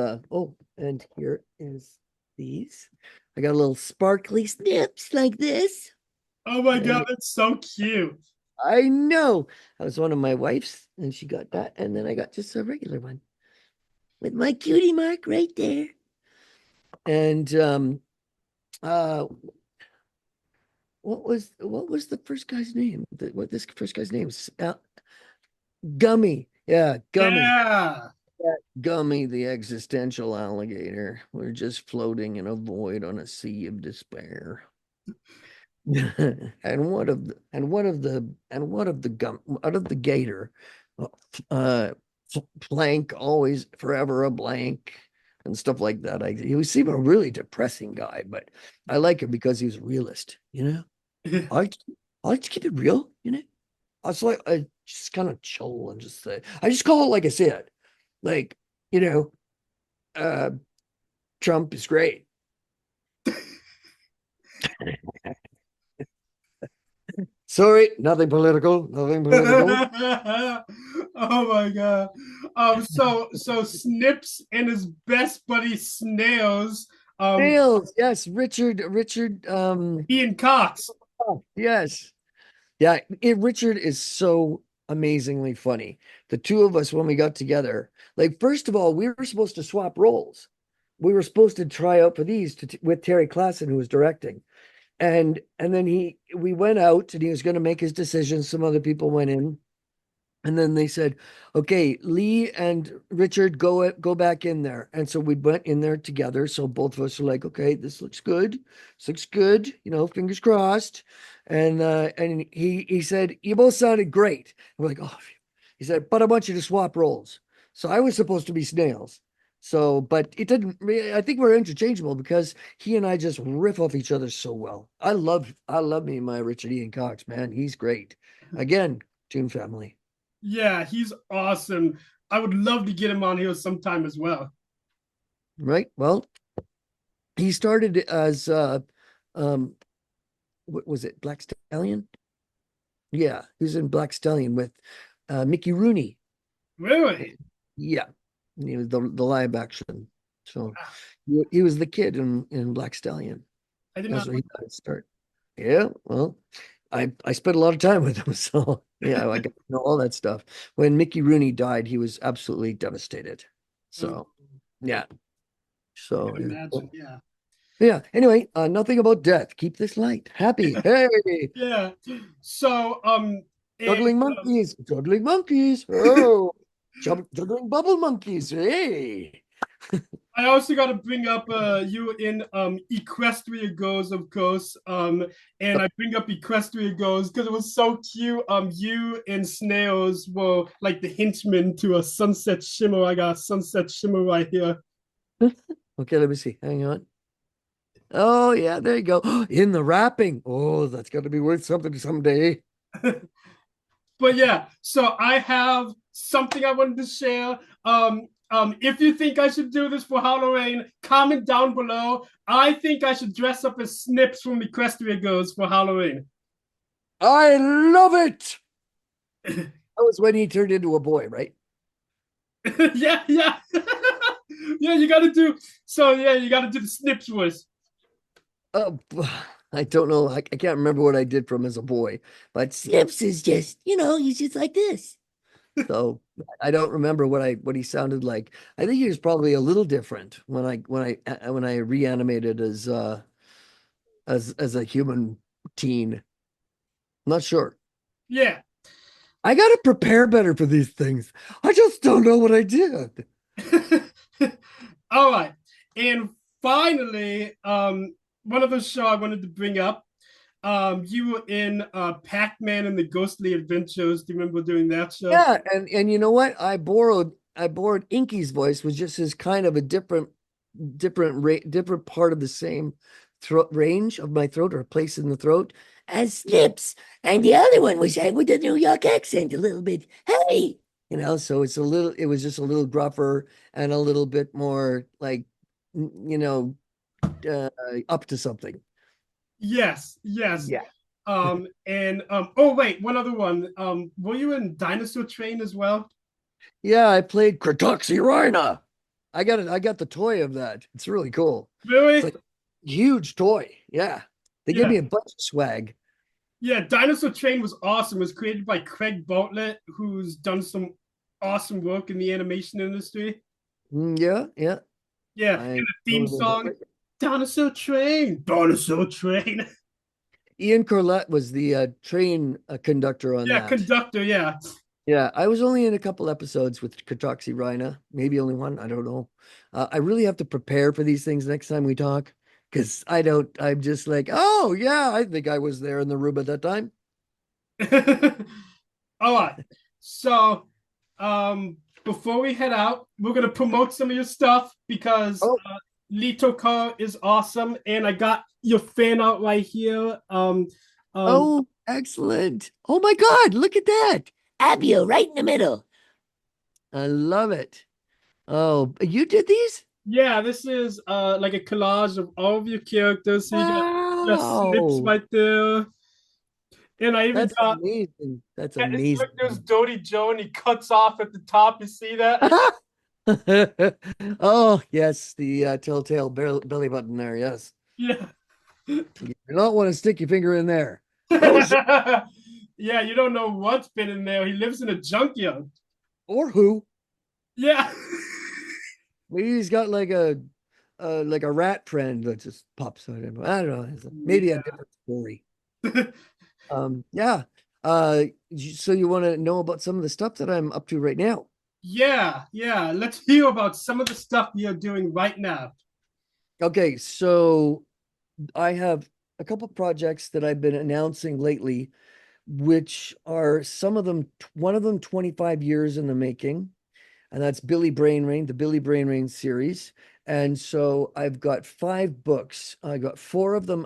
and here is these. I got a little sparkly snips like this. Oh my And god, that's so cute. I know. That was one of my wife's, and she got that, and then I got just a regular one with my cutie mark right there. And uh what was the first guy's name? What this first guy's name? Gummy. Yeah, Gummy. Yeah. Gummy, the existential alligator. We're just floating in a void on a sea of despair. And what of the gator, blank, always forever a blank. and stuff like that. He was seemed a really depressing guy, but I like him because he was a realist, I like, I like to keep it real, I was like, I just kind of chill and just say, I just call it like I said, like, you know, uh, Trump is great. Sorry, nothing political, nothing political. Oh my god. So Snips and his best buddy Snails, Nails, yes, Richard, Ian Cox. yes. Yeah, Richard is so amazingly funny. The two of us, when we got together, like, first of all, we were supposed to swap roles. We were supposed to try out for these with Terry Klassen, who was directing. And then we went out and he was going to make his decision. Some other people went in. And then they said, okay, Lee and Richard, go back in there. And so we went in there together. So both of us were like, okay, this looks good. This looks good. Fingers crossed. And he said, you both sounded great. We're like, oh, he said, but I want you to swap roles. So I was supposed to be Snails. So, but it didn't. I think we're interchangeable because he and I just riff off each other so well. I love me my Richard Ian Cox, man. He's great. Again, Toon Family. Yeah, he's awesome. I would love to get him on here sometime as well. Right. Well, he started as um what was it, Black Stallion? Yeah, he was in Black Stallion with Mickey Rooney. Really? Yeah. And he was the live action. So he was the kid in Black Stallion. I did That's not where know he got his start. Yeah, well, I spent a lot of time with him, so yeah, I got to know all that stuff. When Mickey Rooney died, he was absolutely devastated. that. So yeah. I So can imagine. Yeah. yeah. Anyway, nothing about death. Keep this light. Happy. Hey, Yeah. So and juggling monkeys. Juggling monkeys. Oh, juggling bubble monkeys. Hey. I also got to bring up you in Equestria Goes, of course. And I bring up Equestria Goes because it was so cute. You and Snails were like the henchmen to a Sunset Shimmer. I got a Sunset Shimmer right here. Okay, let me see. Hang on. Oh yeah, there you go. In the wrapping. Oh, that's got to be worth something someday. But yeah, so I have something I wanted to share. If you think I should do this for Halloween, comment down below. I think I should dress up as Snips from Equestria Goes for Halloween. I love it. That was when he turned into a boy, right? Yeah, yeah. Yeah, you gotta do so. Yeah, you gotta do the Snips voice. Oh, I don't know. I can't remember what I did from as a boy, but Snips is just, he's just like this. So I don't remember what he sounded like. I think he was probably a little different when I reanimated as a human teen. Not sure. Yeah. I gotta prepare better for these things. I just don't know what I did. All right. And finally, one of the show I wanted to bring up. You were in Pac-Man and the Ghostly Adventures. Do you remember doing that show? Yeah, and you know what? I borrowed Inky's voice, was just as kind of a different part of the same throat range of my throat, or place in the throat, as Snips. And the other one was with the New York accent a little bit. Hey, so it was just a little gruffer and a little bit more like, up to something. Yes, yes. Yeah. And oh wait, one other one. Were you in Dinosaur Train as well? Yeah, I played Rhina. I got the toy of that. It's really cool. It's Really? like a huge toy. Yeah. They gave Yeah. me a bunch of swag. Yeah, Dinosaur Train was awesome. It was created by Craig Bartlett, who's done some awesome work in the animation industry. Yeah, yeah. Yeah, I and the know theme a little bit. song, Dinosaur Train, Dinosaur Train. Ian Corlett was the train conductor on Yeah, that. conductor, yeah. Yeah, I was only in a couple episodes with Rhina, maybe only one. I don't know. I really have to prepare for these things next time we talk, because I'm just like, oh, yeah, I think I was there in the room at that time. All right. So, um, before we head out, we're gonna promote some of your stuff because Oh, Leto Call is awesome, and I got your fan art right here. Um, oh, excellent. Oh my God, look at that. Abio right in the middle. I love it. Oh, you did these? yeah, this is like a collage of all of your characters. So you got your snips Wow. right there, and I even That's got. amazing. That's Look, there's amazing. Dodie Joe, and he cuts off at the top. You see that? Oh, yes, the telltale belly button there. Yes. Yeah. You do not want to stick your finger in there. Oh, Yeah, you don't know what's been in there. He lives in a junkyard. or who? Yeah. Maybe he's got like a rat friend that just pops out. I don't know. Maybe a different story. Yeah. So you want to know about some of the stuff that I'm up to right now? Yeah. Let's hear about some of the stuff you're doing right now. Okay, so I have a couple projects that I've been announcing lately, which are some of them, one of them 25 years in the making, and that's Billy Brainrain, the Billy Brainrain series. And so I've got 5 books. I got 5 of them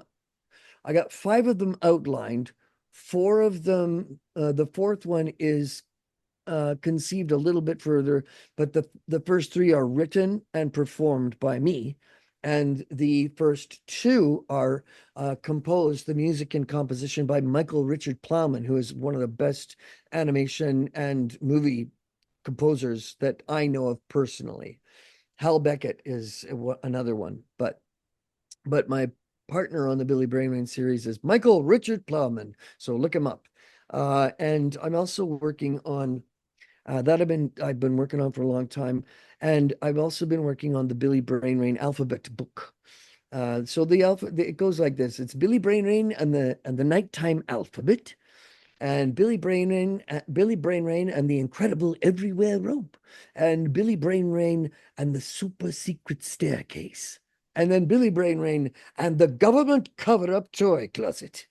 outlined. 4 of them, the fourth one is conceived a little bit further, but the first 3 are written and performed by me. And the first 2 are composed, the music and composition by Michael Richard Plowman, who is one of the best animation and movie composers that I know of personally. Hal Beckett is another one, but my partner on the Billy Brainwain series is Michael Richard Plowman. So look him up. And I'm also working on that I've been working on for a long time, and I've also been working on the Billy Brainwain alphabet book. So it goes like this: it's Billy Brainwain and the nighttime alphabet, and Billy Brainwain and the incredible everywhere rope, and Billy Brainwain and the super secret staircase, and then Billy Brainwain and the government cover-up toy closet.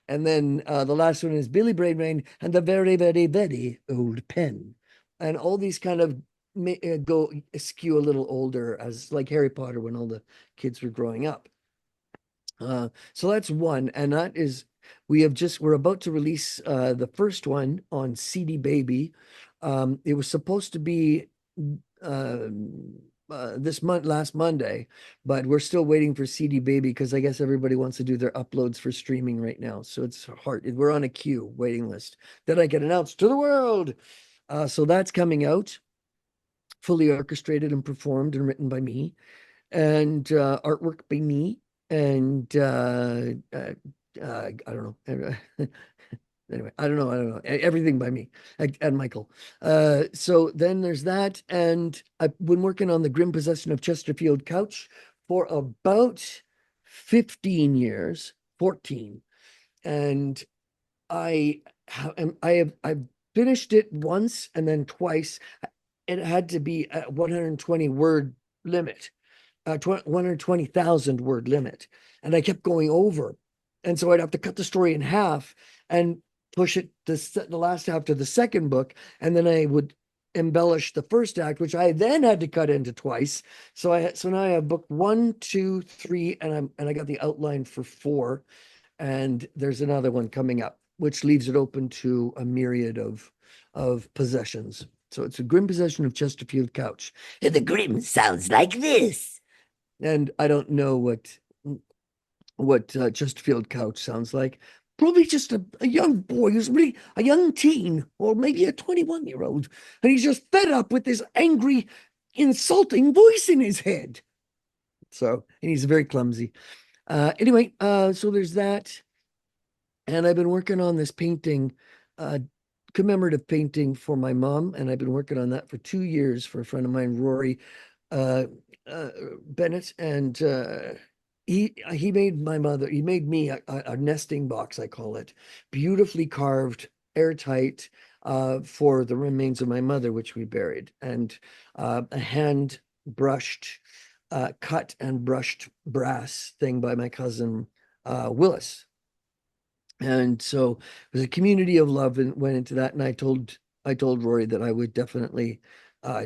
And then the last one is Billy Brainwain and the very, very, very old pen. And all these kind of go skew a little older, as like Harry Potter when all the kids were growing up. So that's one, and that is we're about to release the first one on CD Baby. It was supposed to be uh, this month, last Monday, but we're still waiting for CD Baby because I guess everybody wants to do their uploads for streaming right now. So it's hard. We're on a queue waiting list that I can announce to the world. So that's coming out, fully orchestrated and performed and written by me, and artwork by me, and I don't know. Anyway, I don't know. Everything by me and Michael. So then there's that, and I've been working on the Grim Possession of Chesterfield Couch for about 15 years, 14, and I've finished it once and then twice. It had to be a 120 word limit, 120,000 word limit. And I kept going over. And so I'd have to cut the story in half and push it the last half to the second book. And then I would embellish the first act, which I then had to cut into twice. So now I have book 1, 2, 3, and I got the outline for 4. And there's another one coming up, which leaves it open to a myriad of possessions. So it's a grim possession of Chesterfield Couch. And the grim sounds like this. And I don't know what Chesterfield Couch sounds like. Probably just a young boy who's really a young teen, or maybe a 21-year-old, and he's just fed up with this angry, insulting voice in his head. So, and he's very clumsy. Anyway, so there's that. And I've been working on this painting, commemorative painting for my mom, and I've been working on that for 2 years for a friend of mine, Rory uh, Bennett, and he made my mother. He made me a nesting box, I call it, beautifully carved, airtight, for the remains of my mother, which we buried, and a hand brushed, cut and brushed brass thing by my cousin Willis. And so it was a community of love and went into that. And I told Rory that I would definitely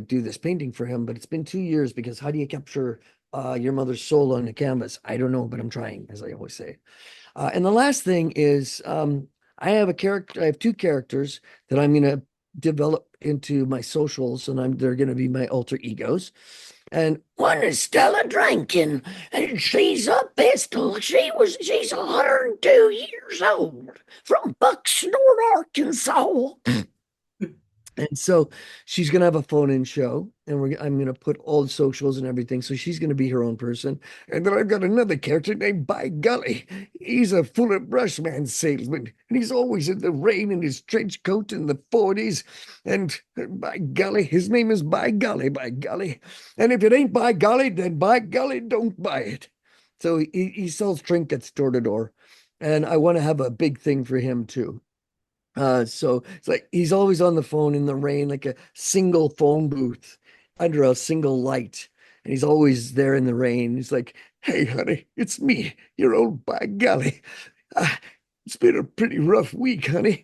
do this painting for him, but it's been 2 years because how do you capture your mother's soul on the canvas? I don't know, but I'm trying, as I always say. And the last thing is I have a character, I have two characters that I'm going to develop into my socials, and they're going to be my alter egos. And one is Stella Drankin, and she's a pistol. She's 102 years old from Bucksnort, Arkansas. And so she's gonna have a phone-in show, and I'm gonna put all the socials and everything. So she's gonna be her own person. And then I've got another character named By Golly. He's a Fuller Brushman salesman, and he's always in the rain in his trench coat in the 40s. And by golly, his name is By Golly, by golly. And if it ain't by golly, then by golly, don't buy it. So he sells trinkets door to door, and I want to have a big thing for him too. So it's like he's always on the phone in the rain, like a single phone booth under a single light. And he's always there in the rain. He's like, "Hey, honey, it's me, your old By Golly. Uh, it's been a pretty rough week, honey.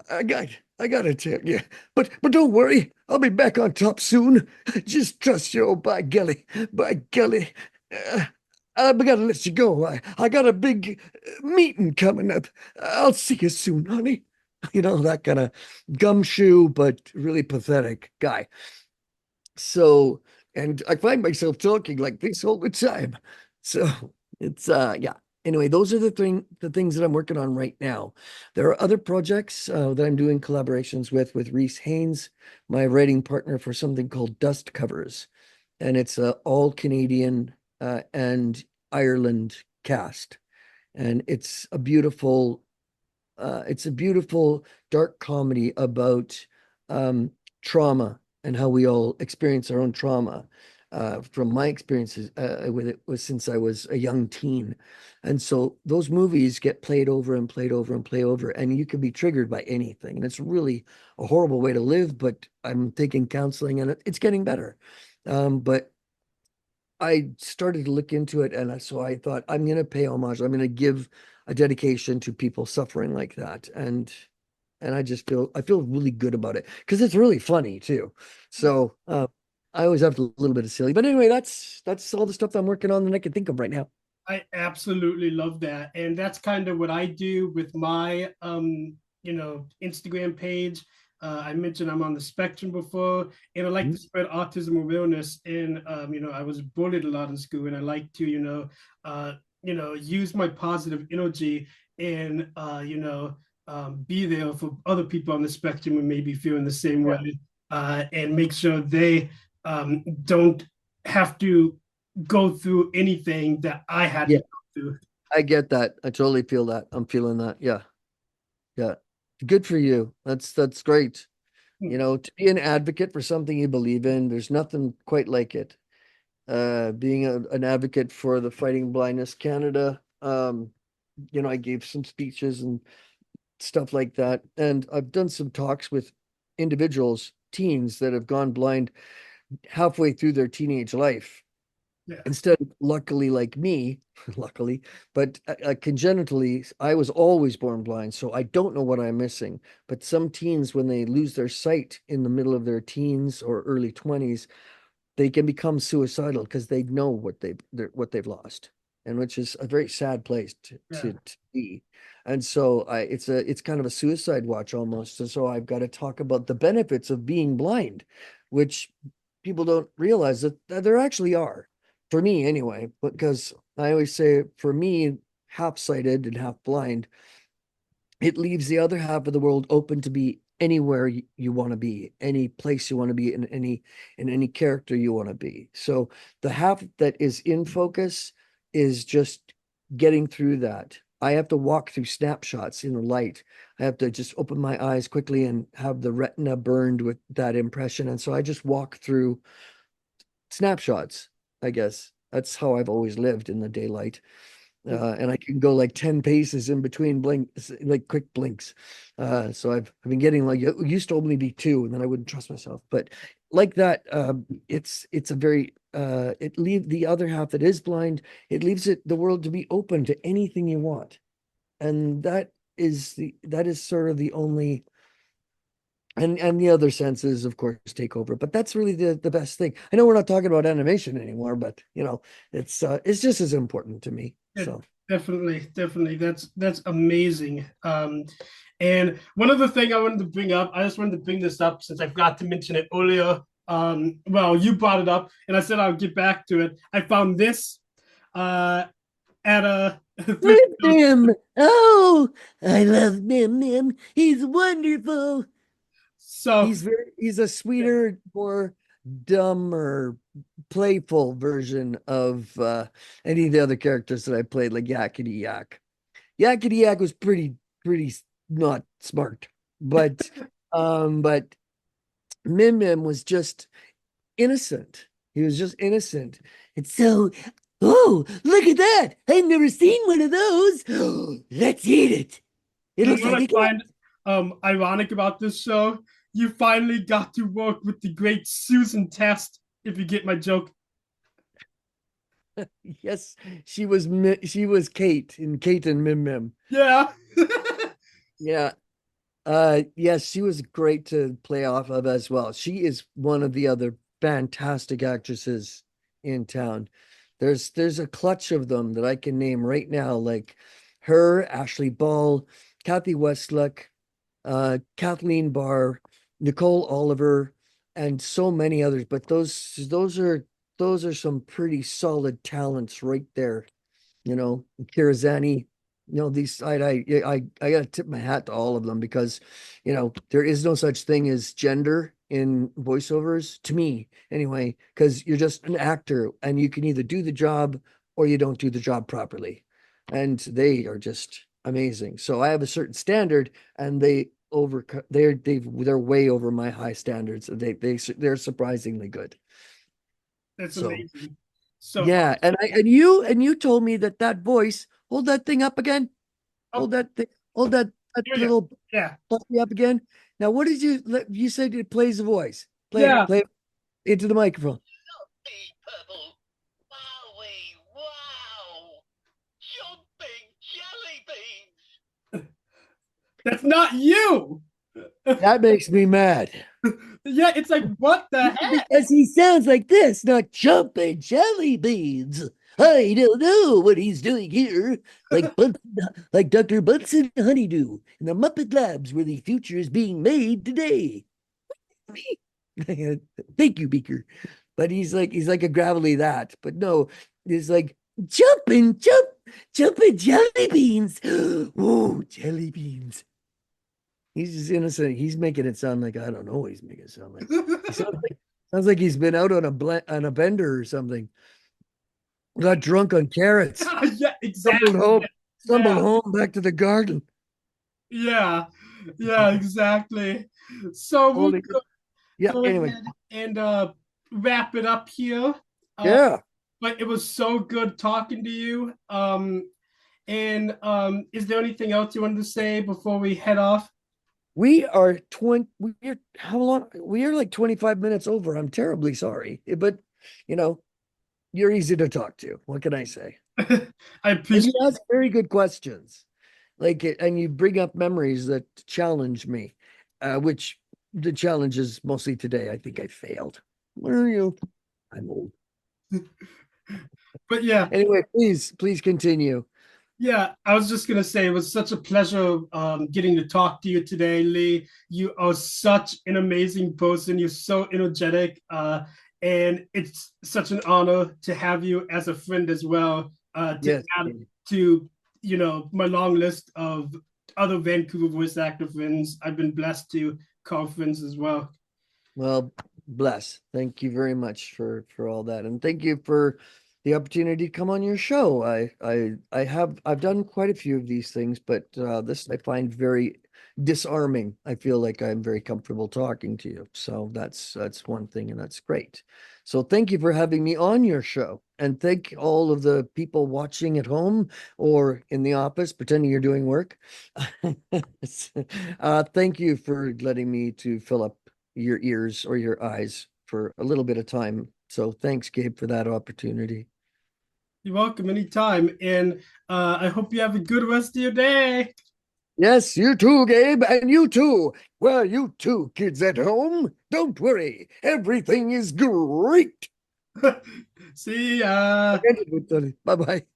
I gotta tell you. But don't worry, I'll be back on top soon. Just trust your old By Golly. By Golly. I gotta let you go. I got a big meeting coming up. I'll see you soon, honey." That kind of gumshoe, but really pathetic guy. So, and I find myself talking like this all the time. So it's yeah. Anyway, those are the things that I'm working on right now. There are other projects that I'm doing collaborations with Reese Haynes, my writing partner for something called Dust Covers, and it's a all Canadian and Ireland cast, and it's a beautiful dark comedy about trauma and how we all experience our own trauma. From my experiences with it was since I was a young teen. And so those movies get played over and played over and played over, and you can be triggered by anything. And it's really a horrible way to live, but I'm taking counseling and it's getting better. But I started to look into it, and so I thought I'm going to pay homage. I'm going to give a dedication to people suffering like that, and I feel really good about it because it's really funny too. So I always have a little bit of silly, but anyway, that's all the stuff I'm working on that I can think of right now. I absolutely love that. And that's kind of what I do with my Instagram page. I mentioned I'm on the spectrum before, and I like to spread autism awareness. And I was bullied a lot in school, and I like to, use my positive energy and be there for other people on the spectrum who may be feeling the same way, and make sure they don't have to go through anything that I had to go through. I get that. I totally feel that. I'm feeling that. Yeah. Yeah. Good for you. That's great. To be an advocate for something you believe in, there's nothing quite like it. Being an advocate for the Fighting Blindness Canada, I gave some speeches and stuff like that. And I've done some talks with individuals, teens that have gone blind halfway through their teenage life. Yeah. Instead, luckily, like me, luckily, but congenitally, I was always born blind, so I don't know what I'm missing. But some teens, when they lose their sight in the middle of their teens or early 20s, they can become suicidal because they know what they've lost, and which is a very sad place to be. And so it's kind of a suicide watch almost. And so I've got to talk about the benefits of being blind, which people don't realize that there actually are. For me anyway, because I always say for me, half-sighted and half blind, it leaves the other half of the world open to be anywhere you want to be, any place you want to be, in any character you want to be. So the half that is in focus is just getting through that. I have to walk through snapshots in the light. I have to just open my eyes quickly and have the retina burned with that impression. And so I just walk through snapshots, I guess. That's how I've always lived in the daylight. And I can go like 10 paces in between blinks, like quick blinks. So I've been getting like, it used to only be two, and then I wouldn't trust myself. But like that, it's a very it leave the other half that is blind, it leaves the world to be open to anything you want. And that is sort of the only and the other senses, of course, take over. But that's really the best thing. I know we're not talking about animation anymore, but it's just as important to me. Yeah, So definitely. That's amazing. And one other thing I wanted to bring up, I just wanted to bring this up since I forgot to mention it earlier. Well, you brought it up, and I said I'll get back to it. I found this uh, at a thrift Mim store. Mim. Oh, I love Mim Mim. He's wonderful. So He's a sweeter, more dumber, playful version of any of the other characters that I played, like Yakety Yak. Yakety Yak was pretty not smart, but Mim Mim was just innocent. He was just innocent. And so, oh, look at that! I've never seen one of those. Let's eat it. It you looks know what like I a cat. find ironic about this show? You finally got to work with the great Susan Test, if you get my joke. Yes, she was Kate in Kate and Mim Mim. Yeah. Yeah. Yes, she was great to play off of as well. She is one of the other fantastic actresses in town. There's a clutch of them that I can name right now, like her, Ashley Ball, Kathy Westluck, Kathleen Barr, Nicole Oliver, and so many others. But those are some pretty solid talents right there. Kirazani, these I gotta tip my hat to all of them because, there is no such thing as gender in voiceovers to me anyway, because you're just an actor and you can either do the job or you don't do the job properly. And they are just amazing. So I have a certain standard and they're way over my high standards. They're surprisingly good. That's So amazing. So yeah, and you told me that voice, hold that thing up again. oh, Hold that here we go. little Yeah. puppy up again. Now, what did you said it plays a voice. Yeah. Play it into the microphone. Hey, Purple. Wowie, wow. Jumping jelly beans. That's not you. That makes me mad. Yeah, it's like, what the heck? Because he sounds like this, not jumping jelly beans. I don't know what he's doing here. Like Dr. Bunsen Honeydew in the Muppet Labs where the future is being made today. Thank you, Beaker. But he's like a gravelly that. But no, he's like jumping jelly beans. Oh, jelly beans. He's just innocent. He's making it sound like I don't know what he's making it sound like. He sounds like he's been out on a bender or something. Got drunk on carrots. Yeah, Stumbled exactly. home. Stumbled Yeah. home back to the garden. Yeah. Yeah, exactly. So we'll Holy. Yeah. go Anyway. ahead and wrap it up here. Uh, Yeah. but it was so good talking to you. And is there anything else you wanted to say before we head off? We're how long? We are like 25 minutes over. I'm terribly sorry. But you know, you're easy to talk to. What can I say? I And you appreciate ask very good questions. And you bring up memories that challenge me, which the challenge is mostly today. I think I failed. Where are you? I'm old. it. But yeah, Anyway, please continue. yeah, I was just gonna say it was such a pleasure getting to talk to you today, Lee. You are such an amazing person. You're so energetic, and it's such an honor to have you as a friend as well. To Yes. add to my long list of other Vancouver voice actor friends, I've been blessed to call friends as well. Well, bless. Thank you very much for all that, and thank you for the opportunity to come on your show. I've done quite a few of these things, but this I find very disarming. I feel like I'm very comfortable talking to you, so that's one thing, and that's great. So thank you for having me on your show, and thank all of the people watching at home or in the office pretending you're doing work. Thank you for letting me to fill up your ears or your eyes for a little bit of time. So thanks, Gabe, for that opportunity. You're welcome anytime, and I hope you have a good rest of your day. Yes, you too, Gabe, and you too. Well, you too, kids at home. Don't worry, everything is great. See ya. Bye bye.